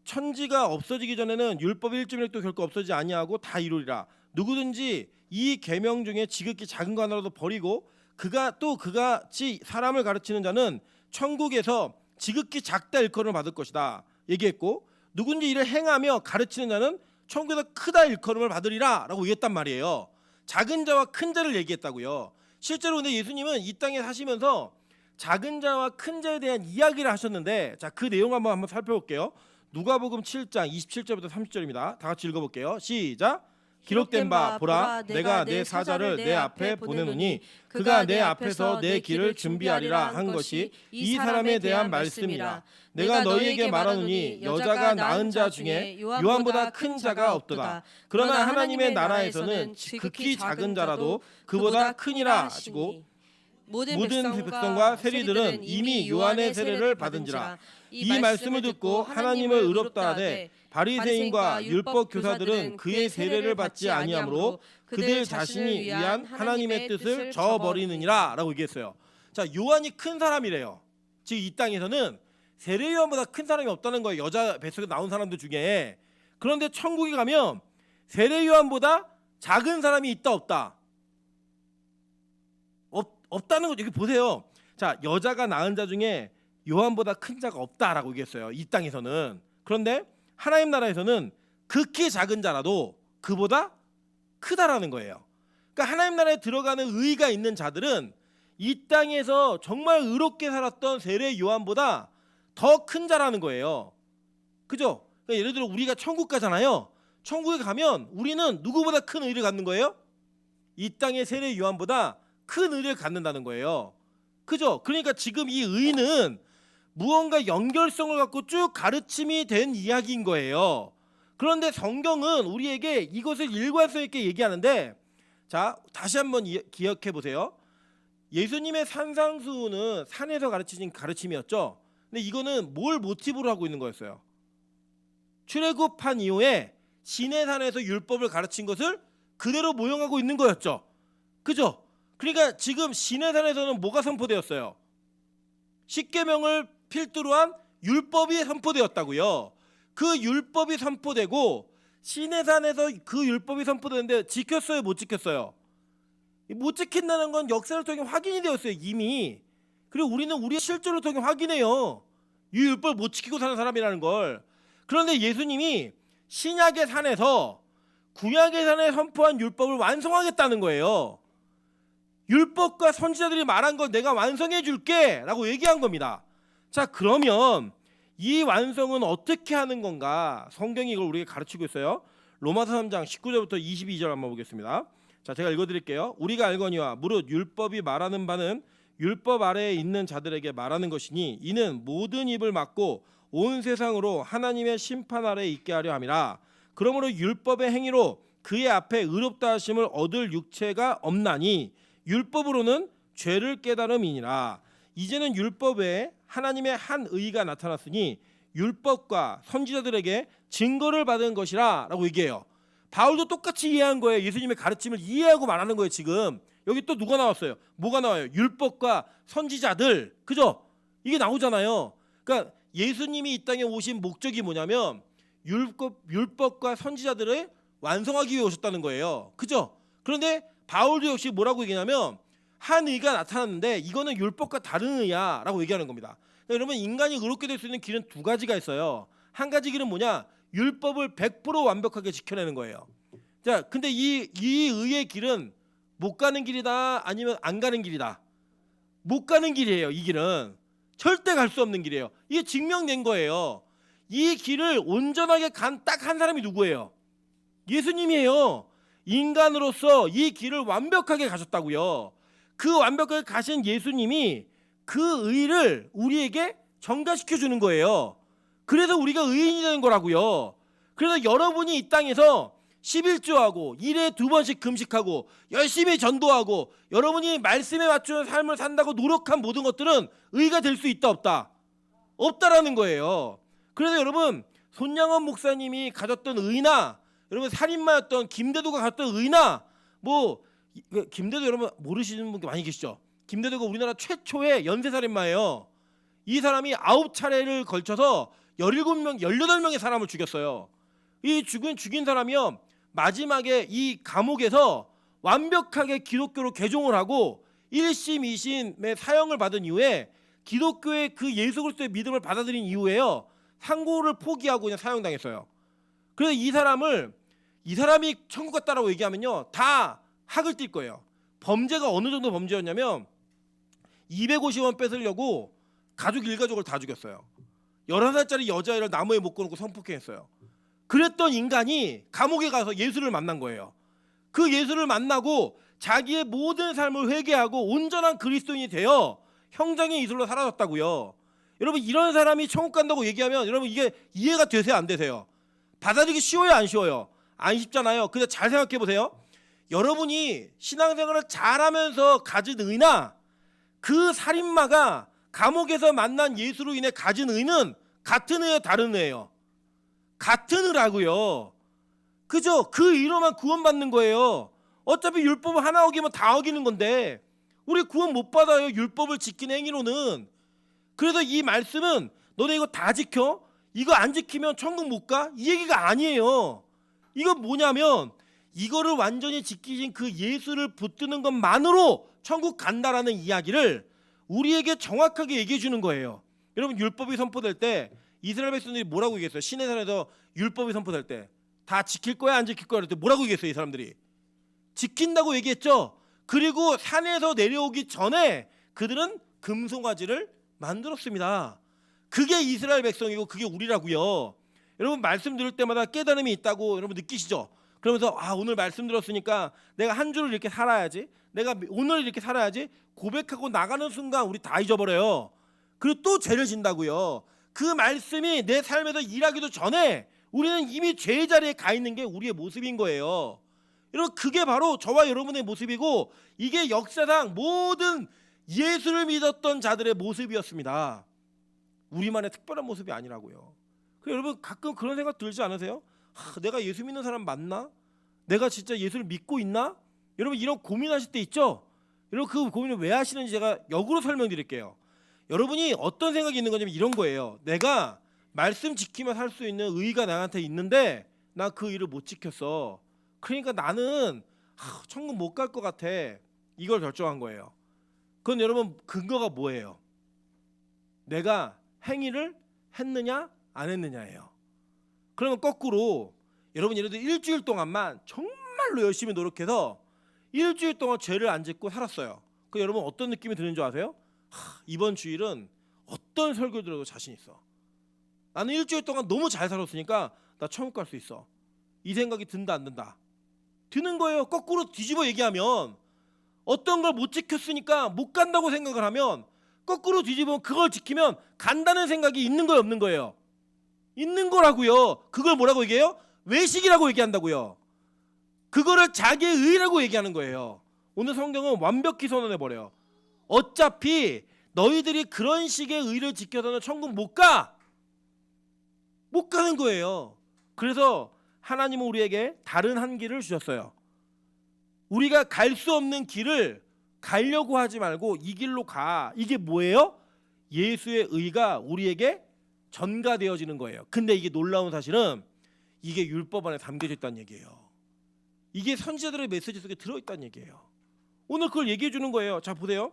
천지가 없어지기 전에는 율법 1.1도 결코 없어지지 아니하고 다 이루리라. 누구든지 이 계명 중에 지극히 작은 거 하나라도 버리고 그같이 사람을 가르치는 자는 천국에서 지극히 작다 일컬음을 받을 것이다 얘기했고, 누군지 이를 행하며 가르치는 자는 천국에서 크다 일컬음을 받으리라라고 얘기했단 말이에요. 작은 자와 큰 자를 얘기했다고요. 실제로 근데 예수님은 이 땅에 사시면서 작은 자와 큰 자에 대한 이야기를 하셨는데, 자, 그 내용 한번 살펴볼게요. 누가복음 7장 27절부터 30절입니다. 다 같이 읽어볼게요. 시작. 기록된 바 보라, 내가 내 사자를 내 앞에 보내노니 그가 내 앞에서 내 길을 준비하리라 한 것이 이 사람에 대한 말씀이라. 내가 너희에게 말하노니 여자가 낳은 자 중에 요한보다 큰 자가 없도다. 그러나 하나님의 나라에서는 극히 작은 자라도 그보다 크니라 하시고, 모든 백성과 세리들은 이미 요한의 세례를 받은지라. 이 말씀을 듣고 하나님을 의롭다 하되 바리새인과 율법 교사들은 그의 세례를 받지 아니하므로 그들 자신이 위한 하나님의 뜻을 저버리느니라라고 얘기했어요. 자, 요한이 큰 사람이래요. 즉 이 땅에서는 세례 요한보다 큰 사람이 없다는 거예요. 여자 뱃속에 나온 사람들 중에. 그런데 천국에 가면 세례 요한보다 작은 사람이 있다 없다? 없다는 거죠. 여기 보세요. 자, 여자가 낳은 자 중에 요한보다 큰 자가 없다라고 얘기했어요. 이 땅에서는. 그런데 하나님 나라에서는 극히 작은 자라도 그보다 크다라는 거예요. 그러니까 하나님 나라에 들어가는 의가 있는 자들은 이 땅에서 정말 의롭게 살았던 세례 요한보다 더 큰 자라는 거예요. 그죠? 그러니까 예를 들어 우리가 천국 가잖아요. 천국에 가면 우리는 누구보다 큰 의를 갖는 거예요? 이 땅의 세례 요한보다 큰 의를 갖는다는 거예요. 그죠? 그러니까 지금 이 의는 무언가 연결성을 갖고 쭉 가르침이 된 이야기인 거예요. 그런데 성경은 우리에게 이것을 일관성 있게 얘기하는데, 자, 다시 한번 기억해 보세요. 예수님의 산상수훈은 산에서 가르치신 가르침이었죠. 근데 이거는 뭘 모티브로 하고 있는 거였어요? 출애굽한 이후에 시내산에서 율법을 가르친 것을 그대로 모형하고 있는 거였죠. 그죠? 그러니까 지금 시내산에서는 뭐가 선포되었어요? 십계명을 필두로 한 율법이 선포되었다고요. 그 율법이 선포되고 시내산에서 그 율법이 선포되는데 지켰어요, 못 지켰어요? 못 지킨다는 건 역사를 통해 확인이 되었어요, 이미. 그리고 우리는 우리의 실제를 통해 확인해요. 이 율법을 못 지키고 사는 사람이라는 걸. 그런데 예수님이 신약의 산에서 구약의 산에 선포한 율법을 완성하겠다는 거예요. 율법과 선지자들이 말한 걸 내가 완성해 줄게 라고 얘기한 겁니다. 자, 그러면 이 완성은 어떻게 하는 건가? 성경이 이걸 우리에게 가르치고 있어요. 로마서 3장 19절부터 22절 한번 보겠습니다. 자, 제가 읽어드릴게요. 우리가 알거니와 무릇 율법이 말하는 바는 율법 아래에 있는 자들에게 말하는 것이니 이는 모든 입을 막고 온 세상으로 하나님의 심판 아래에 있게 하려 함이라. 그러므로 율법의 행위로 그의 앞에 의롭다 하심을 얻을 육체가 없나니 율법으로는 죄를 깨달음이니라. 이제는 율법 외에 하나님의 한 의가 나타났으니 율법과 선지자들에게 증거를 받은 것이라 라고 얘기해요. 바울도 똑같이 이해한 거예요. 예수님의 가르침을 이해하고 말하는 거예요. 지금 여기 또 누가 나왔어요? 뭐가 나와요? 율법과 선지자들. 그죠? 이게 나오잖아요. 그러니까 예수님이 이 땅에 오신 목적이 뭐냐면 율법과 선지자들을 완성하기 위해 오셨다는 거예요. 그죠? 그런데 바울도 역시 뭐라고 얘기냐면 한 의가 나타났는데 이거는 율법과 다른 의야 라고 얘기하는 겁니다. 그러니까 여러분, 인간이 의롭게 될 수 있는 길은 두 가지가 있어요. 한 가지 길은 뭐냐? 율법을 100% 완벽하게 지켜내는 거예요. 자, 근데 이 의의 길은 못 가는 길이다 아니면 안 가는 길이다? 못 가는 길이에요. 이 길은 절대 갈 수 없는 길이에요. 이게 증명된 거예요. 이 길을 온전하게 간 딱 한 사람이 누구예요? 예수님이에요. 인간으로서 이 길을 완벽하게 가셨다고요. 그 완벽하게 가신 예수님이 그 의를 우리에게 전가시켜 주는 거예요. 그래서 우리가 의인이 되는 거라고요. 그래서 여러분이 이 땅에서 11조하고 1회 2번씩 금식하고 열심히 전도하고 여러분이 말씀에 맞추는 삶을 산다고 노력한 모든 것들은 의가 될 수 있다 없다? 없다라는 거예요. 그래서 여러분, 손양원 목사님이 가졌던 의나 여러분 살인마였던 김대도가 가졌던 의나 뭐 김대도 여러분 모르시는 분 많이 계시죠? 김대도가 우리나라 최초의 연쇄살인마예요. 이 사람이 9차례를 걸쳐서 17명, 18명의 사람을 죽였어요. 이 죽인 사람이요. 마지막에 이 감옥에서 완벽하게 기독교로 개종을 하고 1심, 2심의 사형을 받은 이후에 기독교의 그 예수 그리스도의 믿음을 받아들인 이후에요. 상고를 포기하고 그냥 사형당했어요. 그래서 이 사람이 천국 갔다라고 얘기하면요. 다 학을 띨 거예요. 범죄가 어느 정도 범죄였냐면 250원 뺏으려고 가족 일가족을 다 죽였어요. 11살짜리 여자애를 나무에 묶어놓고 성폭행했어요. 그랬던 인간이 감옥에 가서 예수를 만난 거예요. 그 예수를 만나고 자기의 모든 삶을 회개하고 온전한 그리스도인이 되어 형장의 이슬로 사라졌다고요. 여러분 이런 사람이 천국 간다고 얘기하면 여러분 이게 이해가 되세요 안 되세요? 받아들이기 쉬워요 안 쉬워요? 안 쉽잖아요. 근데 잘 생각해 보세요. 여러분이 신앙생활을 잘하면서 가진 의나 그 살인마가 감옥에서 만난 예수로 인해 가진 의는 같은 의예요 다른 의예요? 같은 의라고요. 그죠? 그 의로만 구원받는 거예요. 어차피 율법을 하나 어기면 다 어기는 건데 우리 구원 못 받아요. 율법을 지키는 행위로는. 그래서 이 말씀은 너네 이거 다 지켜? 이거 안 지키면 천국 못 가? 이 얘기가 아니에요. 이건 뭐냐면 이거를 완전히 지키신 그 예수를 붙드는 것만으로 천국 간다라는 이야기를 우리에게 정확하게 얘기해 주는 거예요. 여러분 율법이 선포될 때 이스라엘 백성들이 뭐라고 얘기했어요? 시내산에서 율법이 선포될 때 다 지킬 거야 안 지킬 거야 그럴 때 뭐라고 얘기했어요? 이 사람들이 지킨다고 얘기했죠. 그리고 산에서 내려오기 전에 그들은 금송아지를 만들었습니다. 그게 이스라엘 백성이고 그게 우리라고요. 여러분 말씀 들을 때마다 깨달음이 있다고 여러분 느끼시죠? 그러면서 오늘 말씀 들었으니까 내가 한 주를 이렇게 살아야지, 내가 오늘 이렇게 살아야지 고백하고 나가는 순간 우리 다 잊어버려요. 그리고 또 죄를 진다고요. 그 말씀이 내 삶에서 일하기도 전에 우리는 이미 죄의 자리에 가 있는 게 우리의 모습인 거예요. 여러분 그게 바로 저와 여러분의 모습이고 이게 역사상 모든 예수를 믿었던 자들의 모습이었습니다. 우리만의 특별한 모습이 아니라고요. 여러분 가끔 그런 생각 들지 않으세요? 내가 예수 믿는 사람 맞나? 내가 진짜 예수를 믿고 있나? 여러분 이런 고민하실 때 있죠? 여러분 그 고민을 왜 하시는지 제가 역으로 설명드릴게요. 여러분이 어떤 생각이 있는 거냐면 이런 거예요. 내가 말씀 지키며 살 수 있는 의의가 나한테 있는데 나 그 의의를 못 지켰어. 그러니까 나는 천국 못 갈 것 같아. 이걸 결정한 거예요. 그건 여러분 근거가 뭐예요? 내가 행위를 했느냐 안 했느냐예요. 그러면 거꾸로 여러분 예를 들어 일주일 동안만 정말로 열심히 노력해서 일주일 동안 죄를 안 짓고 살았어요. 그 여러분 어떤 느낌이 드는 줄 아세요? 이번 주일은 어떤 설교 들어도 자신 있어. 나는 일주일 동안 너무 잘 살았으니까 나 천국 갈 수 있어. 이 생각이 든다 안 든다? 드는 거예요. 거꾸로 뒤집어 얘기하면 어떤 걸 못 지켰으니까 못 간다고 생각을 하면 거꾸로 뒤집으면 그걸 지키면 간다는 생각이 있는 거예요 없는 거예요? 있는 거라고요. 그걸 뭐라고 얘기해요? 외식이라고 얘기한다고요. 그거를 자기의 의라고 얘기하는 거예요. 오늘 성경은 완벽히 선언해버려요. 어차피 너희들이 그런 식의 의를 지켜서는 천국 못 가. 못 가는 거예요. 그래서 하나님은 우리에게 다른 한 길을 주셨어요. 우리가 갈 수 없는 길을 가려고 하지 말고 이 길로 가. 이게 뭐예요? 예수의 의가 우리에게 전가되어지는 거예요. 근데 이게 놀라운 사실은 이게 율법 안에 담겨져 있다는 얘기예요. 이게 선지자들의 메시지 속에 들어있다는 얘기예요. 오늘 그걸 얘기해 주는 거예요. 자 보세요.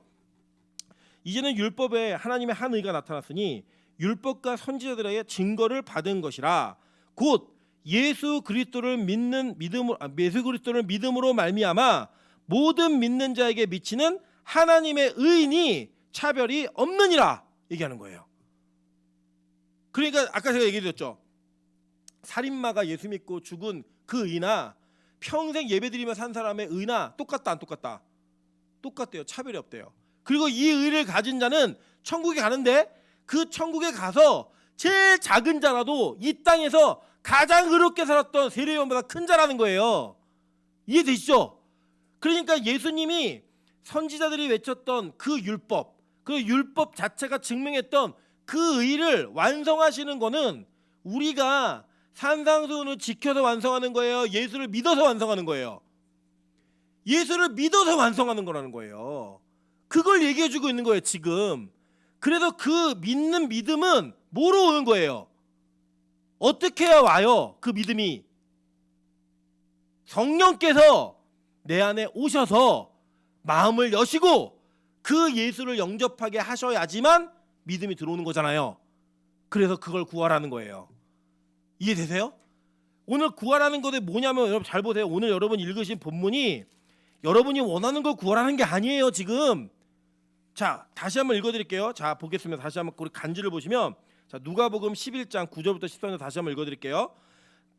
이제는 율법에 하나님의 한 의가 나타났으니 율법과 선지자들에게 증거를 받은 것이라 곧 예수 그리스도를 믿음으로 말미암아 모든 믿는 자에게 미치는 하나님의 의인이 차별이 없느니라 얘기하는 거예요. 그러니까 아까 제가 얘기해드렸죠. 살인마가 예수 믿고 죽은 그 의나 평생 예배드리며 산 사람의 의나 똑같다 안 똑같다? 똑같대요. 차별이 없대요. 그리고 이 의를 가진 자는 천국에 가는데 그 천국에 가서 제일 작은 자라도 이 땅에서 가장 의롭게 살았던 세례요한보다 큰 자라는 거예요. 이해되시죠? 그러니까 예수님이 선지자들이 외쳤던 그 율법 자체가 증명했던 그 의를 완성하시는 거는 우리가 산상수훈을 지켜서 완성하는 거예요? 예수를 믿어서 완성하는 거예요? 예수를 믿어서 완성하는 거라는 거예요. 그걸 얘기해 주고 있는 거예요 지금. 그래서 그 믿는 믿음은 뭐로 오는 거예요? 어떻게 해야 와요? 그 믿음이 성령께서 내 안에 오셔서 마음을 여시고 그 예수를 영접하게 하셔야지만 믿음이 들어오는 거잖아요. 그래서 그걸 구하라는 거예요. 이해되세요? 오늘 구하라는 것이 뭐냐면 여러분 잘 보세요. 오늘 여러분 읽으신 본문이 여러분이 원하는 걸 구하라는 게 아니에요 지금. 자 다시 한번 읽어드릴게요. 자 보겠습니다. 다시 한번 우리 간주를 보시면 자 누가복음 11장 9절부터 14절 다시 한번 읽어드릴게요.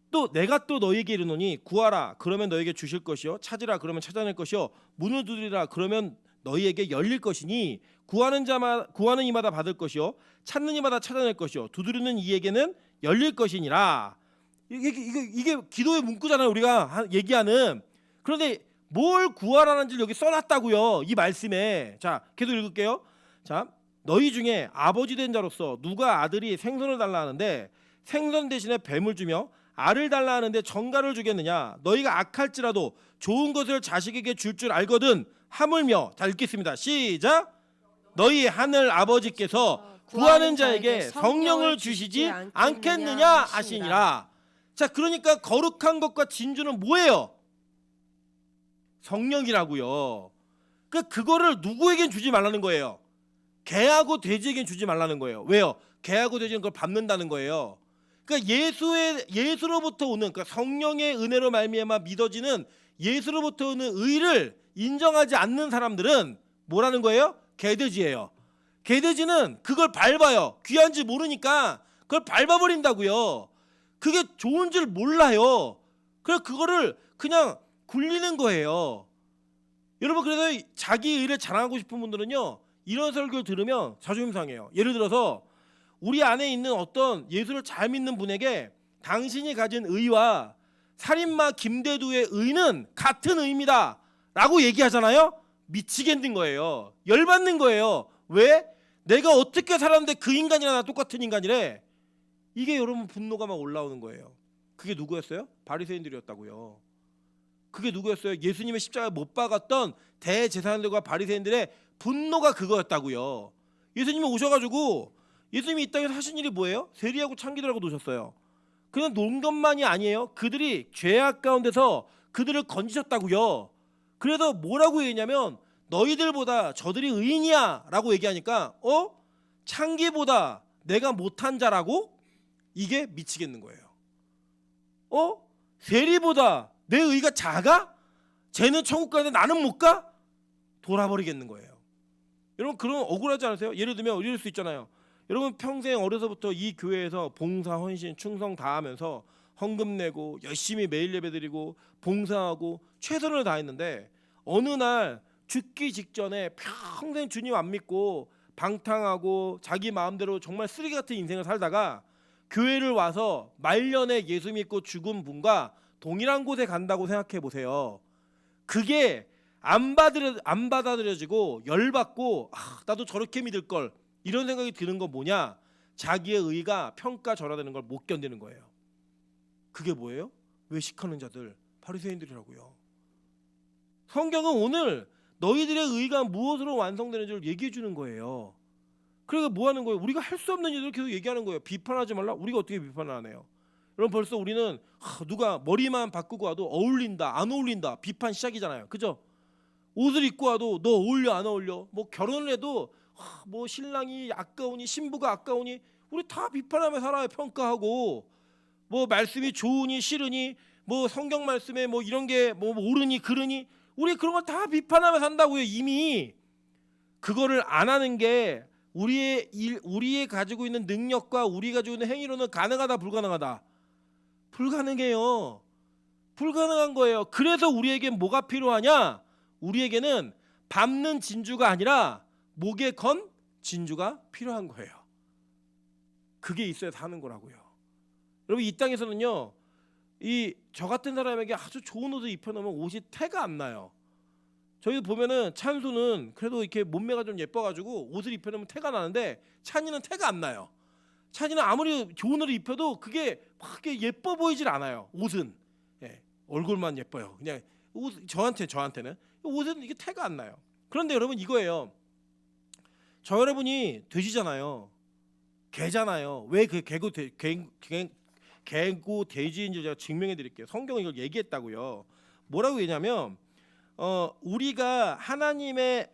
또 내가 또 너희에게 이르노니 구하라 그러면 너희에게 주실 것이요 찾으라 그러면 찾아낼 것이요 문을 두드리라 그러면 너희에게 열릴 것이니 구하는 이마다 받을 것이요 찾는 이마다 찾아낼 것이요 두드리는 이에게는 열릴 것이니라. 이게 기도의 문구잖아요 우리가 얘기하는. 그런데 뭘 구하라는지 여기 써놨다고요 이 말씀에. 자 계속 읽을게요. 자 너희 중에 아버지 된 자로서 누가 아들이 생선을 달라 하는데 생선 대신에 뱀을 주며 알을 달라 하는데 정갈을 주겠느냐. 너희가 악할지라도 좋은 것을 자식에게 줄 줄 알거든. 하물며 다 읽겠습니다. 시작. 너희 하늘 아버지께서 구하는 자에게 성령을 주시지 않겠느냐 하시니라. 자 그러니까 거룩한 것과 진주는 뭐예요? 성령이라고요. 그거를 누구에겐 주지 말라는 거예요? 개하고 돼지에겐 주지 말라는 거예요. 왜요? 개하고 돼지는 그걸 밟는다는 거예요. 그러니까 예수로부터 오는 그러니까 성령의 은혜로 말미암아 믿어지는 예수로부터 오는 의를 인정하지 않는 사람들은 뭐라는 거예요? 개돼지예요. 개돼지는 그걸 밟아요. 귀한지 모르니까 그걸 밟아버린다고요. 그게 좋은 줄 몰라요. 그래서 그거를 그냥 굴리는 거예요. 여러분 그래서 자기 의를 자랑하고 싶은 분들은요 이런 설교를 들으면 자존심 상해요. 예를 들어서 우리 안에 있는 어떤 예수를 잘 믿는 분에게 당신이 가진 의와 살인마 김대두의 의는 같은 의입니다 라고 얘기하잖아요. 미치겠는 거예요. 열받는 거예요. 왜? 내가 어떻게 살았는데 그 인간이랑 나 똑같은 인간이래. 이게 여러분 분노가 막 올라오는 거예요. 그게 누구였어요? 바리새인들이었다고요. 그게 누구였어요? 예수님의 십자가에 못 박았던 대제사장들과 바리새인들의 분노가 그거였다고요. 예수님이 오셔가지고 예수님이 이 땅에서 하신 일이 뭐예요? 세리하고 창기들하고 노셨어요. 그냥 논 것만이 아니에요. 그들이 죄악 가운데서 그들을 건지셨다고요. 그래서 뭐라고 얘기냐면 너희들보다 저들이 의인이야 라고 얘기하니까 창기보다 내가 못한 자라고? 이게 미치겠는 거예요. 세리보다 내 의가 작아? 쟤는 천국 가는데 나는 못 가? 돌아버리겠는 거예요. 여러분 그런 억울하지 않으세요? 예를 들면 이럴 수 있잖아요. 여러분 평생 어려서부터 이 교회에서 봉사, 헌신, 충성 다 하면서 헌금 내고 열심히 매일 예배드리고 봉사하고 최선을 다했는데 어느 날 죽기 직전에 평생 주님 안 믿고 방탕하고 자기 마음대로 정말 쓰레기 같은 인생을 살다가 교회를 와서 말년에 예수 믿고 죽은 분과 동일한 곳에 간다고 생각해 보세요. 그게 안 받아들여지고 열받고 나도 저렇게 믿을 걸 이런 생각이 드는 건 뭐냐? 자기의 의가 평가절하되는 걸 못 견디는 거예요. 그게 뭐예요? 외식하는 자들, 바리새인들이라고요. 성경은 오늘 너희들의 의가 무엇으로 완성되는지를 얘기해 주는 거예요. 그러니까 뭐 하는 거예요? 우리가 할 수 없는 일을 계속 얘기하는 거예요. 비판하지 말라? 우리가 어떻게 비판을 안 해요? 여러분 벌써 우리는 누가 머리만 바꾸고 와도 어울린다, 안 어울린다 비판 시작이잖아요. 그죠? 옷을 입고 와도 너 어울려, 안 어울려? 뭐 결혼을 해도 뭐 신랑이 아까우니 신부가 아까우니 우리 다 비판하며 살아요. 평가하고 뭐 말씀이 좋으니 싫으니 뭐 성경 말씀에 뭐 이런 게 뭐 옳으니 그르니 우리 그런 걸 다 비판하며 산다고요. 이미 그거를 안 하는 게 우리의 가지고 있는 능력과 우리 가지고 있는 행위로는 가능하다 불가능하다? 불가능해요. 불가능한 거예요. 그래서 우리에게 뭐가 필요하냐? 우리에게는 밟는 진주가 아니라 목에 건 진주가 필요한 거예요. 그게 있어야 사는 거라고요. 여러분 이 땅에서는요. 저 같은 사람에게 아주 좋은 옷을 입혀놓으면 옷이 태가 안 나요. 저희 보면은 찬수는 그래도 이렇게 몸매가 좀 예뻐가지고 옷을 입혀놓으면 태가 나는데 찬이는 태가 안 나요. 자기는 아무리 좋은 옷을 입혀도 그게 막 그렇게 예뻐 보이질 않아요. 옷은 얼굴만 예뻐요. 그냥 옷, 저한테는 옷은 이게 태가 안 나요. 그런데 여러분 이거예요. 저 여러분이 돼지잖아요. 개잖아요. 왜 그 개고 돼지인지 제가 증명해 드릴게요. 성경은 이걸 얘기했다고요. 뭐라고 얘기냐면 우리가 하나님의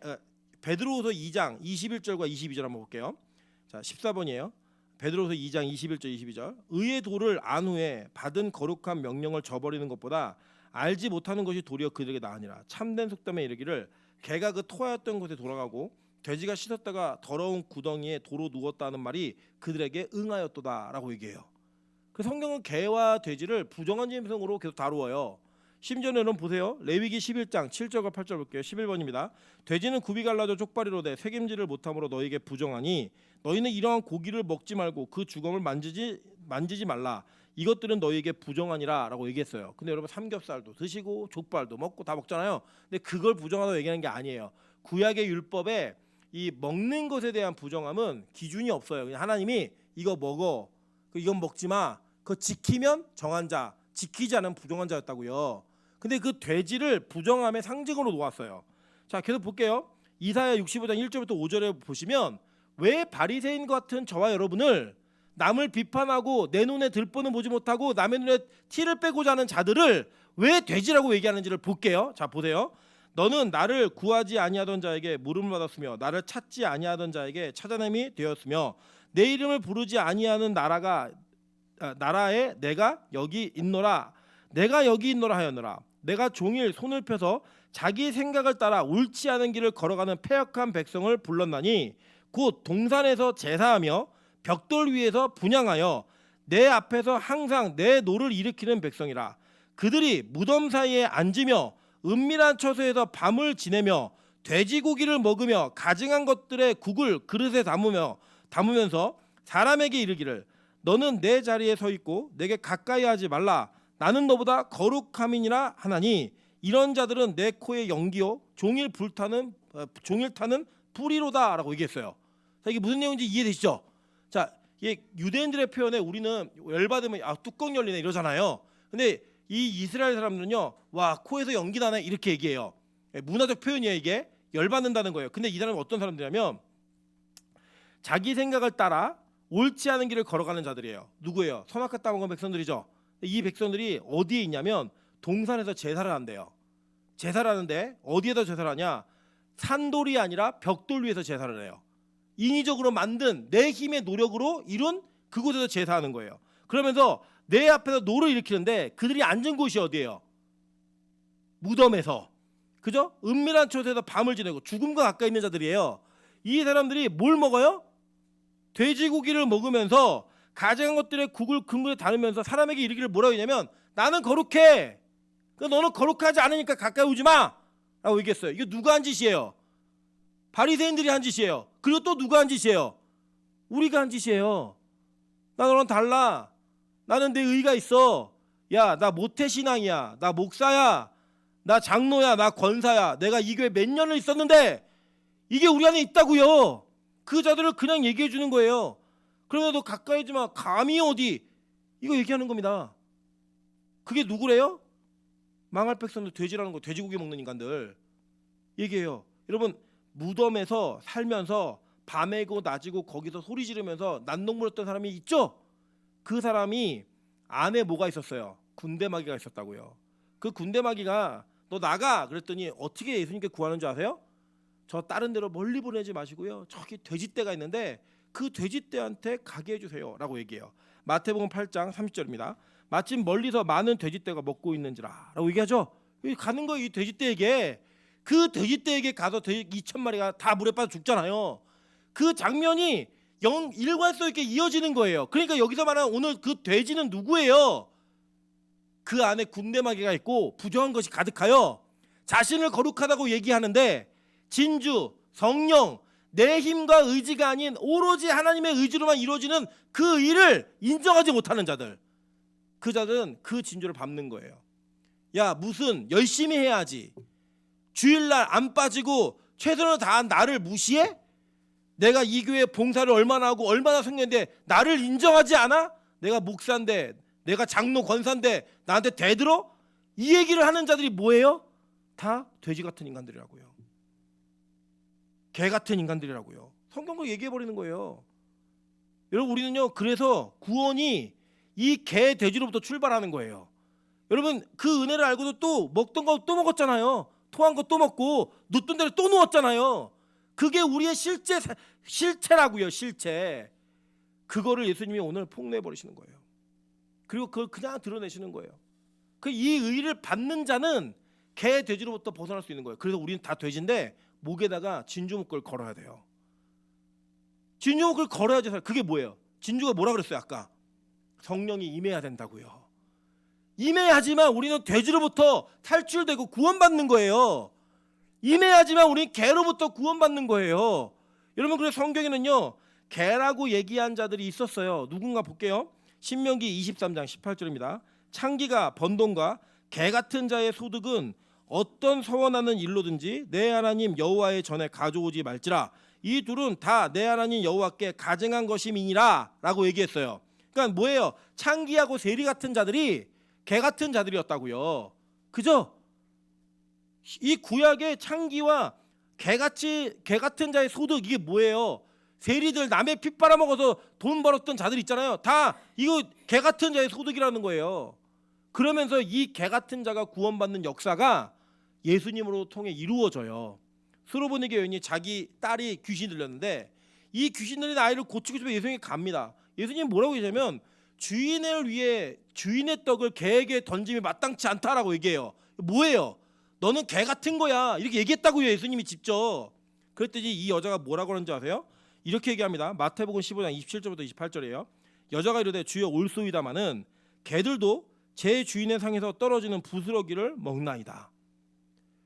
베드로후서 2장 21절과 22절 한번 볼게요. 자, 14번이에요. 베드로후서 2장 21절 22절. 의의 도를 안 후에 받은 거룩한 명령을 저버리는 것보다 알지 못하는 것이 도리어 그들에게 나으니라. 참된 속담에 이르기를 개가 그 토하였던 곳에 돌아가고 돼지가 씻었다가 더러운 구덩이에 도로 누웠다는 말이 그들에게 응하였도다라고 얘기해요. 그 성경은 개와 돼지를 부정한 짐승으로 계속 다루어요. 심지어는 여러분 보세요. 레위기 11장 7절과 8절 볼게요. 11번입니다. 돼지는 굽이 갈라져 쪽발이로 돼 새김질을 못함으로 너에게 부정하니 너희는 이러한 고기를 먹지 말고 그 주검을 만지지 말라. 이것들은 너희에게 부정하니라 라고 얘기했어요. 근데 여러분 삼겹살도 드시고 족발도 먹고 다 먹잖아요. 근데 그걸 부정하다고 얘기하는 게 아니에요. 구약의 율법에 이 먹는 것에 대한 부정함은 기준이 없어요. 그냥 하나님이 이거 먹어, 이건 먹지 마, 그거 지키면 정한 자, 지키지 않으면 부정한 자였다고요. 근데 그 돼지를 부정함의 상징으로 놓았어요. 자, 계속 볼게요. 이사야 65장 1절부터 5절에 보시면 왜 바리새인 같은 저와 여러분을 남을 비판하고 내 눈에 들보는 보지 못하고 남의 눈에 티를 빼고자 하는 자들을 왜 돼지라고 얘기하는지를 볼게요. 자, 보세요. 너는 나를 구하지 아니하던 자에게 물음을 받았으며 나를 찾지 아니하던 자에게 찾아냄이 되었으며 내 이름을 부르지 아니하는 나라에 내가 여기 있노라 하였노라. 내가 종일 손을 펴서 자기 생각을 따라 옳지 않은 길을 걸어가는 패역한 백성을 불렀나니 곧 동산에서 제사하며 벽돌 위에서 분향하여 내 앞에서 항상 내 노를 일으키는 백성이라. 그들이 무덤 사이에 앉으며 은밀한 처소에서 밤을 지내며 돼지고기를 먹으며 가증한 것들의 국을 그릇에 담으면서 사람에게 이르기를 너는 내 자리에 서 있고 내게 가까이 하지 말라. 나는 너보다 거룩함이니라 하나니 이런 자들은 내 코에 연기요 종일 타는 불이로다라고 얘기했어요. 자, 이게 무슨 내용인지 이해되시죠? 자, 이게 유대인들의 표현에 우리는 열받으면 뚜껑 열리네 이러잖아요. 근데 이 이스라엘 사람들은요, 와 코에서 연기 나네 이렇게 얘기해요. 문화적 표현이에요. 이게 열받는다는 거예요. 근데 이 사람은 어떤 사람들이냐면 자기 생각을 따라 옳지 않은 길을 걸어가는 자들이에요. 누구예요? 선악과 따먹은 백성들이죠. 이 백성들이 어디에 있냐면 동산에서 제사를 한대요. 제사를 하는데 어디에다 제사를 하냐? 산돌이 아니라 벽돌 위에서 제사를 해요. 인위적으로 만든 내 힘의 노력으로 이룬 그곳에서 제사하는 거예요. 그러면서 내 앞에서 노를 일으키는데 그들이 앉은 곳이 어디예요? 무덤에서. 그죠? 은밀한 처소에서 밤을 지내고 죽음과 가까이 있는 자들이에요. 이 사람들이 뭘 먹어요? 돼지고기를 먹으면서 가증한 것들의 국을 근근에 담으면서 사람에게 이르기를 뭐라고 했냐면 나는 거룩해. 너는 거룩하지 않으니까 가까이 오지 마 라고 얘기했어요. 이거 누가 한 짓이에요? 바리새인들이 한 짓이에요. 그리고 또 누가 한 짓이에요? 우리가 한 짓이에요. 나 너랑 달라. 나는 내 의가 있어. 야, 나 모태신앙이야. 나 목사야. 나 장로야. 나 권사야. 내가 이 교회 몇 년을 있었는데 이게 우리 안에 있다고요. 그 자들을 그냥 얘기해 주는 거예요. 그러면 너 가까이 오지 마. 감히 어디? 이거 얘기하는 겁니다. 그게 누구래요? 망할 백성들 돼지라는 거, 돼지고기 먹는 인간들 얘기해요. 여러분 무덤에서 살면서 밤에고 낮이고 거기서 소리 지르면서 난동물었던 사람이 있죠? 그 사람이 안에 뭐가 있었어요? 군대마귀가 있었다고요. 그 군대마귀가 너 나가 그랬더니 어떻게 예수님께 구하는 줄 아세요? 저 다른 데로 멀리 보내지 마시고요. 저기 돼지떼가 있는데 그 돼지떼한테 가게 해주세요 라고 얘기해요. 마태복음 8장 30절입니다. 마침 멀리서 많은 돼지떼가 먹고 있는지라 라고 얘기하죠. 가는 거예요. 이 돼지떼에게. 그 돼지떼에게 가서 2,000마리가 다 물에 빠져 죽잖아요. 그 장면이 일관성 있게 이어지는 거예요. 그러니까 여기서 말하는 오늘 그 돼지는 누구예요? 그 안에 군대마귀가 있고 부정한 것이 가득하여 자신을 거룩하다고 얘기하는데 진주, 성령, 내 힘과 의지가 아닌 오로지 하나님의 의지로만 이루어지는 그 일을 인정하지 못하는 자들, 그 자들은 그 진주를 밟는 거예요. 야, 무슨 열심히 해야지. 주일날 안 빠지고 최선을 다한 나를 무시해? 내가 이 교회 봉사를 얼마나 하고 얼마나 섬겼는데 나를 인정하지 않아? 내가 목사인데, 내가 장로 권사인데 나한테 대들어? 이 얘기를 하는 자들이 뭐예요? 다 돼지 같은 인간들이라고요. 개 같은 인간들이라고요. 성경으로 얘기해 버리는 거예요. 여러분, 우리는요, 그래서 구원이 이 개 돼지로부터 출발하는 거예요. 여러분, 그 은혜를 알고도 또 먹던 거 또 먹었잖아요. 토한 거 또 먹고 눕던 데를 또 누웠잖아요. 그게 우리의 실체라고요. 실체. 그거를 예수님이 오늘 폭로해 버리시는 거예요. 그리고 그걸 그냥 드러내시는 거예요. 이 의를 받는 자는 개 돼지로부터 벗어날 수 있는 거예요. 그래서 우리는 다 돼지인데 목에다가 진주목걸을 걸어야 돼요. 진주목걸을 걸어야지. 그게 뭐예요? 진주가 뭐라 그랬어요 아까? 성령이 임해야 된다고요. 임해야지만 우리는 돼지로부터 탈출되고 구원받는 거예요. 임해야지만 우리는 개로부터 구원받는 거예요. 여러분, 그래서 성경에는요, 개라고 얘기한 자들이 있었어요. 누군가 볼게요. 신명기 23장 18절입니다. 창기가 번동과 개 같은 자의 소득은 어떤 서원하는 일로든지 내 하나님 여호와의 전에 가져오지 말지라. 이 둘은 다 내 하나님 여호와께 가증한 것임이니라 라고 얘기했어요. 그러니까 뭐예요? 창기하고 세리 같은 자들이 개 같은 자들이었다고요. 그죠? 이 구약의 창기와 개 같은 자의 소득, 이게 뭐예요? 세리들 남의 피 빨아먹어서 돈 벌었던 자들 있잖아요. 다 이거 개 같은 자의 소득이라는 거예요. 그러면서 이 개 같은 자가 구원받는 역사가 예수님으로 통해 이루어져요. 스로보니게 여인이 자기 딸이 귀신 들렸는데 이 귀신 들린 아이를 고치고 싶어 예수님이 갑니다. 예수님 뭐라고 얘기하냐면 주인을 위해 주인의 떡을 개에게 던짐이 마땅치 않다라고 얘기해요. 뭐예요? 너는 개 같은 거야. 이렇게 얘기했다고요. 예수님이 직접. 그랬더니 이 여자가 뭐라고 하는지 아세요? 이렇게 얘기합니다. 마태복음 15장 27절부터 28절이에요. 여자가 이르되 주여 올소이다마는 개들도 제 주인의 상에서 떨어지는 부스러기를 먹나이다.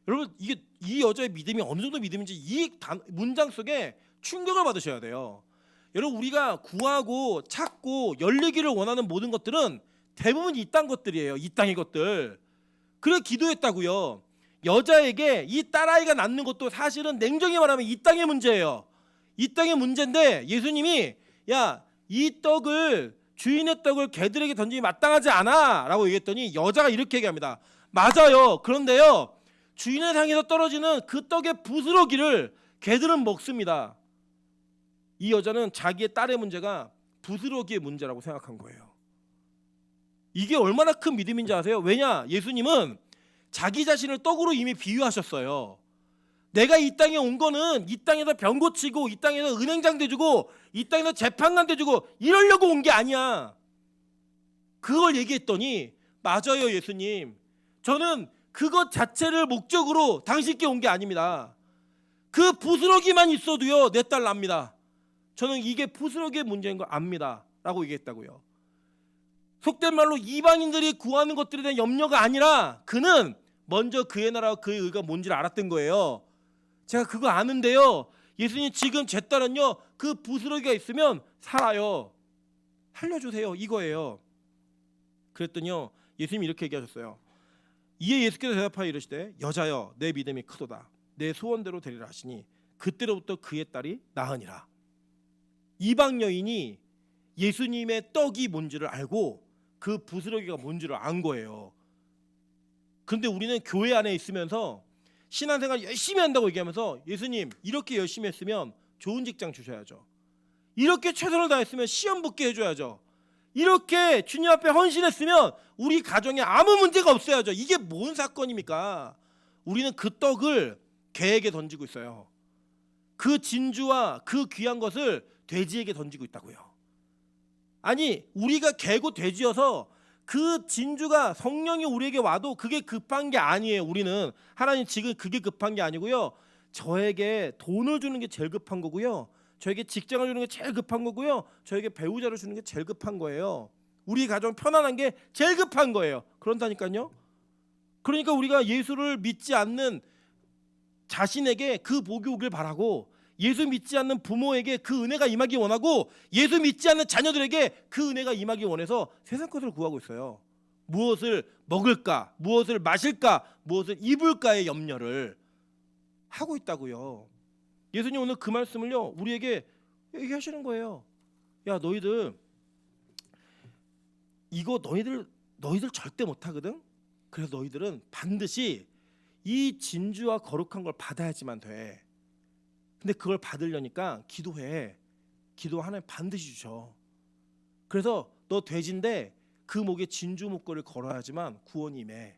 여러분, 이 여자의 믿음이 어느 정도 믿음인지 이 문장 속에 충격을 받으셔야 돼요. 여러분, 우리가 구하고 찾고 열리기를 원하는 모든 것들은 대부분 이 땅 것들이에요. 이 땅의 것들. 그래 기도했다고요. 여자에게 이 딸아이가 낳는 것도 사실은 냉정히 말하면 이 땅의 문제예요. 이 땅의 문제인데 예수님이 야, 이 떡을 주인의 떡을 개들에게 던지기 마땅하지 않아 라고 얘기했더니 여자가 이렇게 얘기합니다. 맞아요. 그런데요, 주인의 상에서 떨어지는 그 떡의 부스러기를 개들은 먹습니다. 이 여자는 자기의 딸의 문제가 부스러기의 문제라고 생각한 거예요. 이게 얼마나 큰 믿음인지 아세요? 왜냐? 예수님은 자기 자신을 떡으로 이미 비유하셨어요. 내가 이 땅에 온 거는 이 땅에서 병 고치고 이 땅에서 은행장 대주고 이 땅에서 재판관 대주고 이러려고 온 게 아니야. 그걸 얘기했더니 맞아요 예수님. 저는 그것 자체를 목적으로 당신께 온 게 아닙니다. 그 부스러기만 있어도요 내 딸 납니다. 저는 이게 부스러기의 문제인 걸 압니다 라고 얘기했다고요. 속된 말로 이방인들이 구하는 것들에 대한 염려가 아니라 그는 먼저 그의 나라와 그의 의가 뭔지를 알았던 거예요. 제가 그거 아는데요, 예수님 지금 제 딸은요 그 부스러기가 있으면 살아요. 살려주세요. 이거예요. 그랬더니요 예수님이 이렇게 얘기하셨어요. 이에 예수께서 대답하여 이르시되 여자여 내 믿음이 크도다. 내 소원대로 되리라 하시니 그때로부터 그의 딸이 나으니라. 이방 여인이 예수님의 떡이 뭔지를 알고 그 부스러기가 뭔지를 안 거예요. 그런데 우리는 교회 안에 있으면서 신앙생활 열심히 한다고 얘기하면서 예수님 이렇게 열심히 했으면 좋은 직장 주셔야죠. 이렇게 최선을 다했으면 시험 붙게 해줘야죠. 이렇게 주님 앞에 헌신했으면 우리 가정에 아무 문제가 없어야죠. 이게 뭔 사건입니까? 우리는 그 떡을 개에게 던지고 있어요. 그 진주와 그 귀한 것을 돼지에게 던지고 있다고요. 아니 우리가 개고 돼지여서 그 진주가 성령이 우리에게 와도 그게 급한 게 아니에요. 우리는 하나님 지금 그게 급한 게 아니고요. 저에게 돈을 주는 게 제일 급한 거고요. 저에게 직장을 주는 게 제일 급한 거고요. 저에게 배우자를 주는 게 제일 급한 거예요. 우리 가정 편안한 게 제일 급한 거예요. 그런다니까요. 그러니까 우리가 예수를 믿지 않는 자신에게 그 복이 오길 바라고, 예수 믿지 않는 부모에게 그 은혜가 임하기 원하고, 예수 믿지 않는 자녀들에게 그 은혜가 임하기 원해서 세상 것을 구하고 있어요. 무엇을 먹을까, 무엇을 마실까, 무엇을 입을까의 염려를 하고 있다고요. 예수님 오늘 그 말씀을요 우리에게 얘기하시는 거예요. 야 너희들 이거 너희들 절대 못하거든. 그래서 너희들은 반드시 이 진주와 거룩한 걸 받아야지만 돼. 근데 그걸 받으려니까 기도해. 기도 하나님 반드시 주셔. 그래서 너 돼지인데 그 목에 진주 목걸이를 걸어야지만 구원이 임해.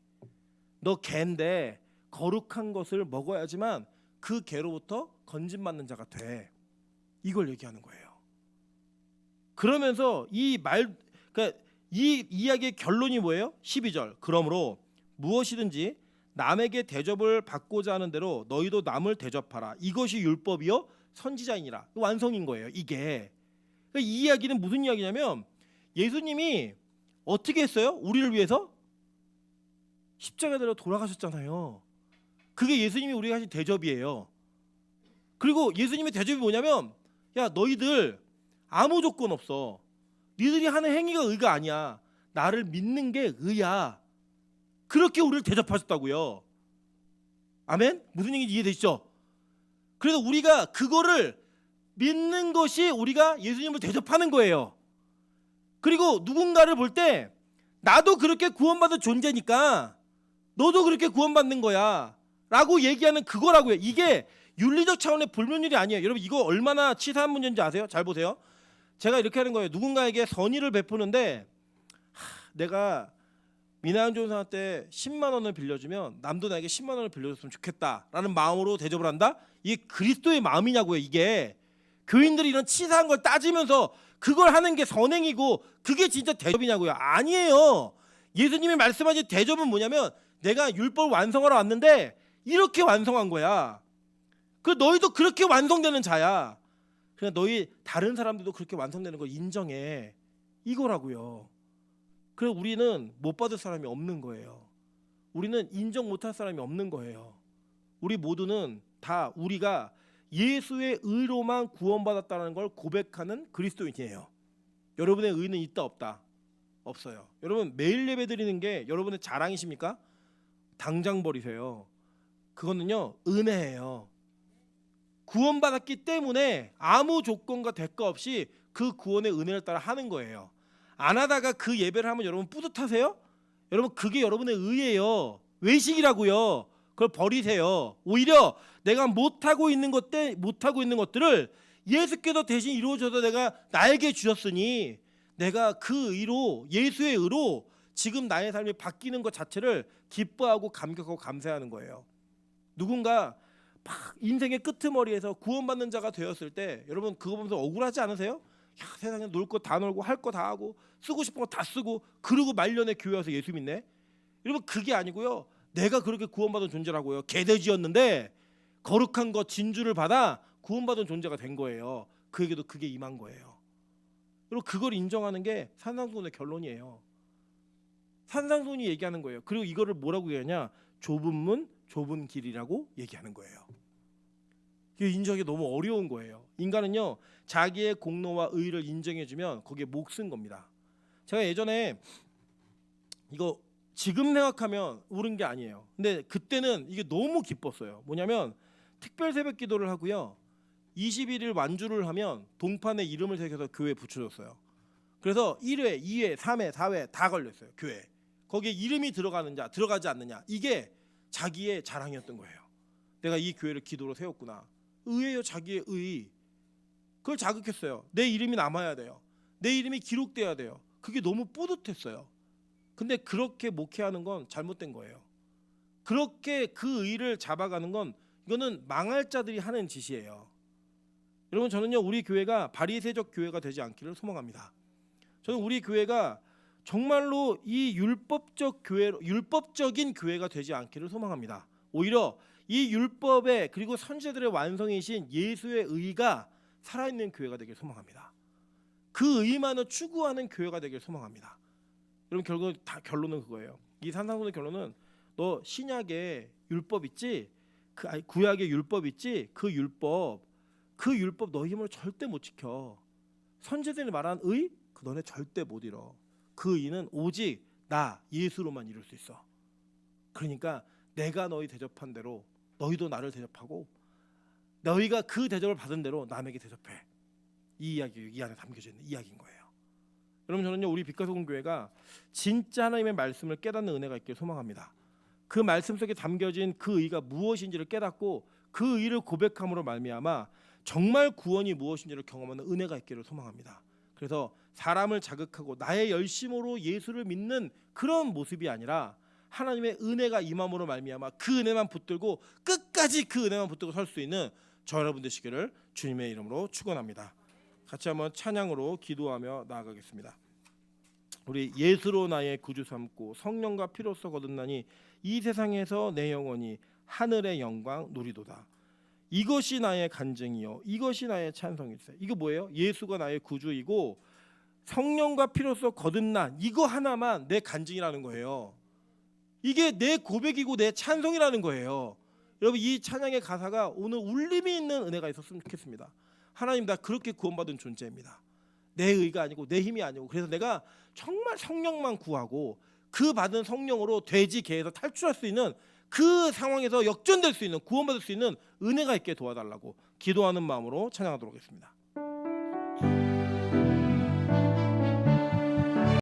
너 개인데 거룩한 것을 먹어야지만 그 개로부터 건진받는 자가 돼. 이걸 얘기하는 거예요. 그러면서 그러니까 이 이야기의 결론이 뭐예요? 12절. 그러므로 무엇이든지 남에게 대접을 받고자 하는 대로 너희도 남을 대접하라. 이것이 율법이요 선지자이니라. 완성인 거예요. 이게. 그러니까 이 이야기는 무슨 이야기냐면 예수님이 어떻게 했어요? 우리를 위해서 십자가에 달려 돌아가셨잖아요. 그게 예수님이 우리가 하신 대접이에요. 그리고 예수님의 대접이 뭐냐면 야 너희들 아무 조건 없어. 니들이 하는 행위가 의가 아니야. 나를 믿는 게 의야. 그렇게 우리를 대접하셨다고요. 아멘? 무슨 얘기인지 이해되시죠? 그래서 우리가 그거를 믿는 것이 우리가 예수님을 대접하는 거예요. 그리고 누군가를 볼 때 나도 그렇게 구원받은 존재니까 너도 그렇게 구원받는 거야 라고 얘기하는 그거라고요. 이게 윤리적 차원의 불문율이 아니에요. 여러분 이거 얼마나 치사한 문제인지 아세요? 잘 보세요. 제가 이렇게 하는 거예요. 누군가에게 선의를 베푸는데 내가 미나영 조사한테 10만 원을 빌려주면 남도 나에게 10만 원을 빌려줬으면 좋겠다라는 마음으로 대접을 한다? 이게 그리스도의 마음이냐고요. 이게 교인들이 이런 치사한 걸 따지면서 그걸 하는 게 선행이고 그게 진짜 대접이냐고요. 아니에요. 예수님이 말씀하신 대접은 뭐냐면 내가 율법 완성하러 왔는데 이렇게 완성한 거야. 그 너희도 그렇게 완성되는 자야. 그냥 너희 다른 사람들도 그렇게 완성되는 걸 인정해. 이거라고요. 그래서 우리는 못 받을 사람이 없는 거예요. 우리는 인정 못할 사람이 없는 거예요. 우리 모두는 다 우리가 예수의 의로만 구원받았다는 걸 고백하는 그리스도인이에요. 여러분의 의는 있다 없다? 없어요. 여러분 매일 예배 드리는 게 여러분의 자랑이십니까? 당장 버리세요. 그거는요 은혜예요. 구원받았기 때문에 아무 조건과 대가 없이 그 구원의 은혜를 따라 하는 거예요. 안 하다가 그 예배를 하면 여러분 뿌듯하세요? 여러분 그게 여러분의 의예요. 외식이라고요. 그걸 버리세요. 오히려 내가 못하고 있는 것들을 예수께서 대신 이루어줘서 내가 나에게 주셨으니 내가 그 의로 예수의 의로 지금 나의 삶이 바뀌는 것 자체를 기뻐하고 감격하고 감사하는 거예요. 누군가 막 인생의 끄트머리에서 구원받는 자가 되었을 때 여러분 그거 보면서 억울하지 않으세요? 야, 세상에 놀 거 다 놀고 할 거 다 하고 쓰고 싶은 거 다 쓰고 그러고 말년에 교회 와서 예수 믿네. 여러분 그게 아니고요. 내가 그렇게 구원받은 존재라고요. 개돼지였는데 거룩한 것 진주를 받아 구원받은 존재가 된 거예요. 그에게도 그게 임한 거예요. 그리고 그걸 인정하는 게 산상수훈의 결론이에요. 산상수훈이 얘기하는 거예요. 그리고 이거를 뭐라고 얘기하냐? 좁은 문 좁은 길이라고 얘기하는 거예요. 이게 인정하기 너무 어려운 거예요. 인간은요 자기의 공로와 의를 인정해주면 거기에 목 쓴 겁니다. 제가 예전에 이거 지금 생각하면 옳은 게 아니에요. 근데 그때는 이게 너무 기뻤어요. 뭐냐면 특별 새벽 기도를 하고요 21일 완주를 하면 동판에 이름을 새겨서 교회에 붙여줬어요. 그래서 1회, 2회, 3회, 4회 다 걸렸어요. 교회 거기에 이름이 들어가느냐 들어가지 않느냐 이게 자기의 자랑이었던 거예요. 내가 이 교회를 기도로 세웠구나. 의예요. 자기의 의. 그걸 자극했어요. 내 이름이 남아야 돼요. 내 이름이 기록돼야 돼요. 그게 너무 뿌듯했어요. 근데 그렇게 목회하는 건 잘못된 거예요. 그렇게 그 의를 잡아가는 건 이거는 망할 자들이 하는 짓이에요. 여러분 저는요 우리 교회가 바리새적 교회가 되지 않기를 소망합니다. 저는 우리 교회가 정말로 이 율법적인 교회가 되지 않기를 소망합니다. 오히려 이 율법의 그리고 선지자들의 완성이신 예수의 의가 살아있는 교회가 되길 소망합니다. 그 의만을 추구하는 교회가 되길 소망합니다. 여러분 결론은 그거예요. 이 산상수훈의 결론은 너 신약의 율법 있지? 구약의 율법 있지? 그 율법 너희 힘으로 절대 못 지켜. 선지자들이 말한 의 그 너네 절대 못 이뤄. 그 의는 오직 나 예수로만 이룰 수 있어. 그러니까 내가 너희 대접한 대로 너희도 나를 대접하고 너희가 그 대접을 받은 대로 남에게 대접해. 이 이야기 이 안에 담겨져 있는 이야기인 거예요. 여러분 저는요 우리 빛가소금 교회가 진짜 하나님의 말씀을 깨닫는 은혜가 있길 소망합니다. 그 말씀 속에 담겨진 그 의가 무엇인지를 깨닫고 그 의를 고백함으로 말미암아 정말 구원이 무엇인지를 경험하는 은혜가 있기를 소망합니다. 그래서 사람을 자극하고 나의 열심으로 예수를 믿는 그런 모습이 아니라 하나님의 은혜가 임함으로 말미암아 그 은혜만 붙들고 끝까지 그 은혜만 붙들고 설 수 있는 저 여러분 되시기를 주님의 이름으로 축원합니다. 같이 한번 찬양으로 기도하며 나아가겠습니다. 우리 예수로 나의 구주 삼고 성령과 피로써 거듭나니 이 세상에서 내 영혼이 하늘의 영광 누리도다. 이것이 나의 간증이요 이것이 나의 찬송일세. 이거 뭐예요? 예수가 나의 구주이고 성령과 피로써 거듭난 이거 하나만 내 간증이라는 거예요. 이게 내 고백이고 내 찬송이라는 거예요. 여러분 이 찬양의 가사가 오늘 울림이 있는 은혜가 있었으면 좋겠습니다. 하나님 나 그렇게 구원받은 존재입니다. 내 의가 아니고 내 힘이 아니고 그래서 내가 정말 성령만 구하고 그 받은 성령으로 돼지 개에서 탈출할 수 있는 그 상황에서 역전될 수 있는 구원받을 수 있는 은혜가 있게 도와달라고 기도하는 마음으로 찬양하도록 하겠습니다.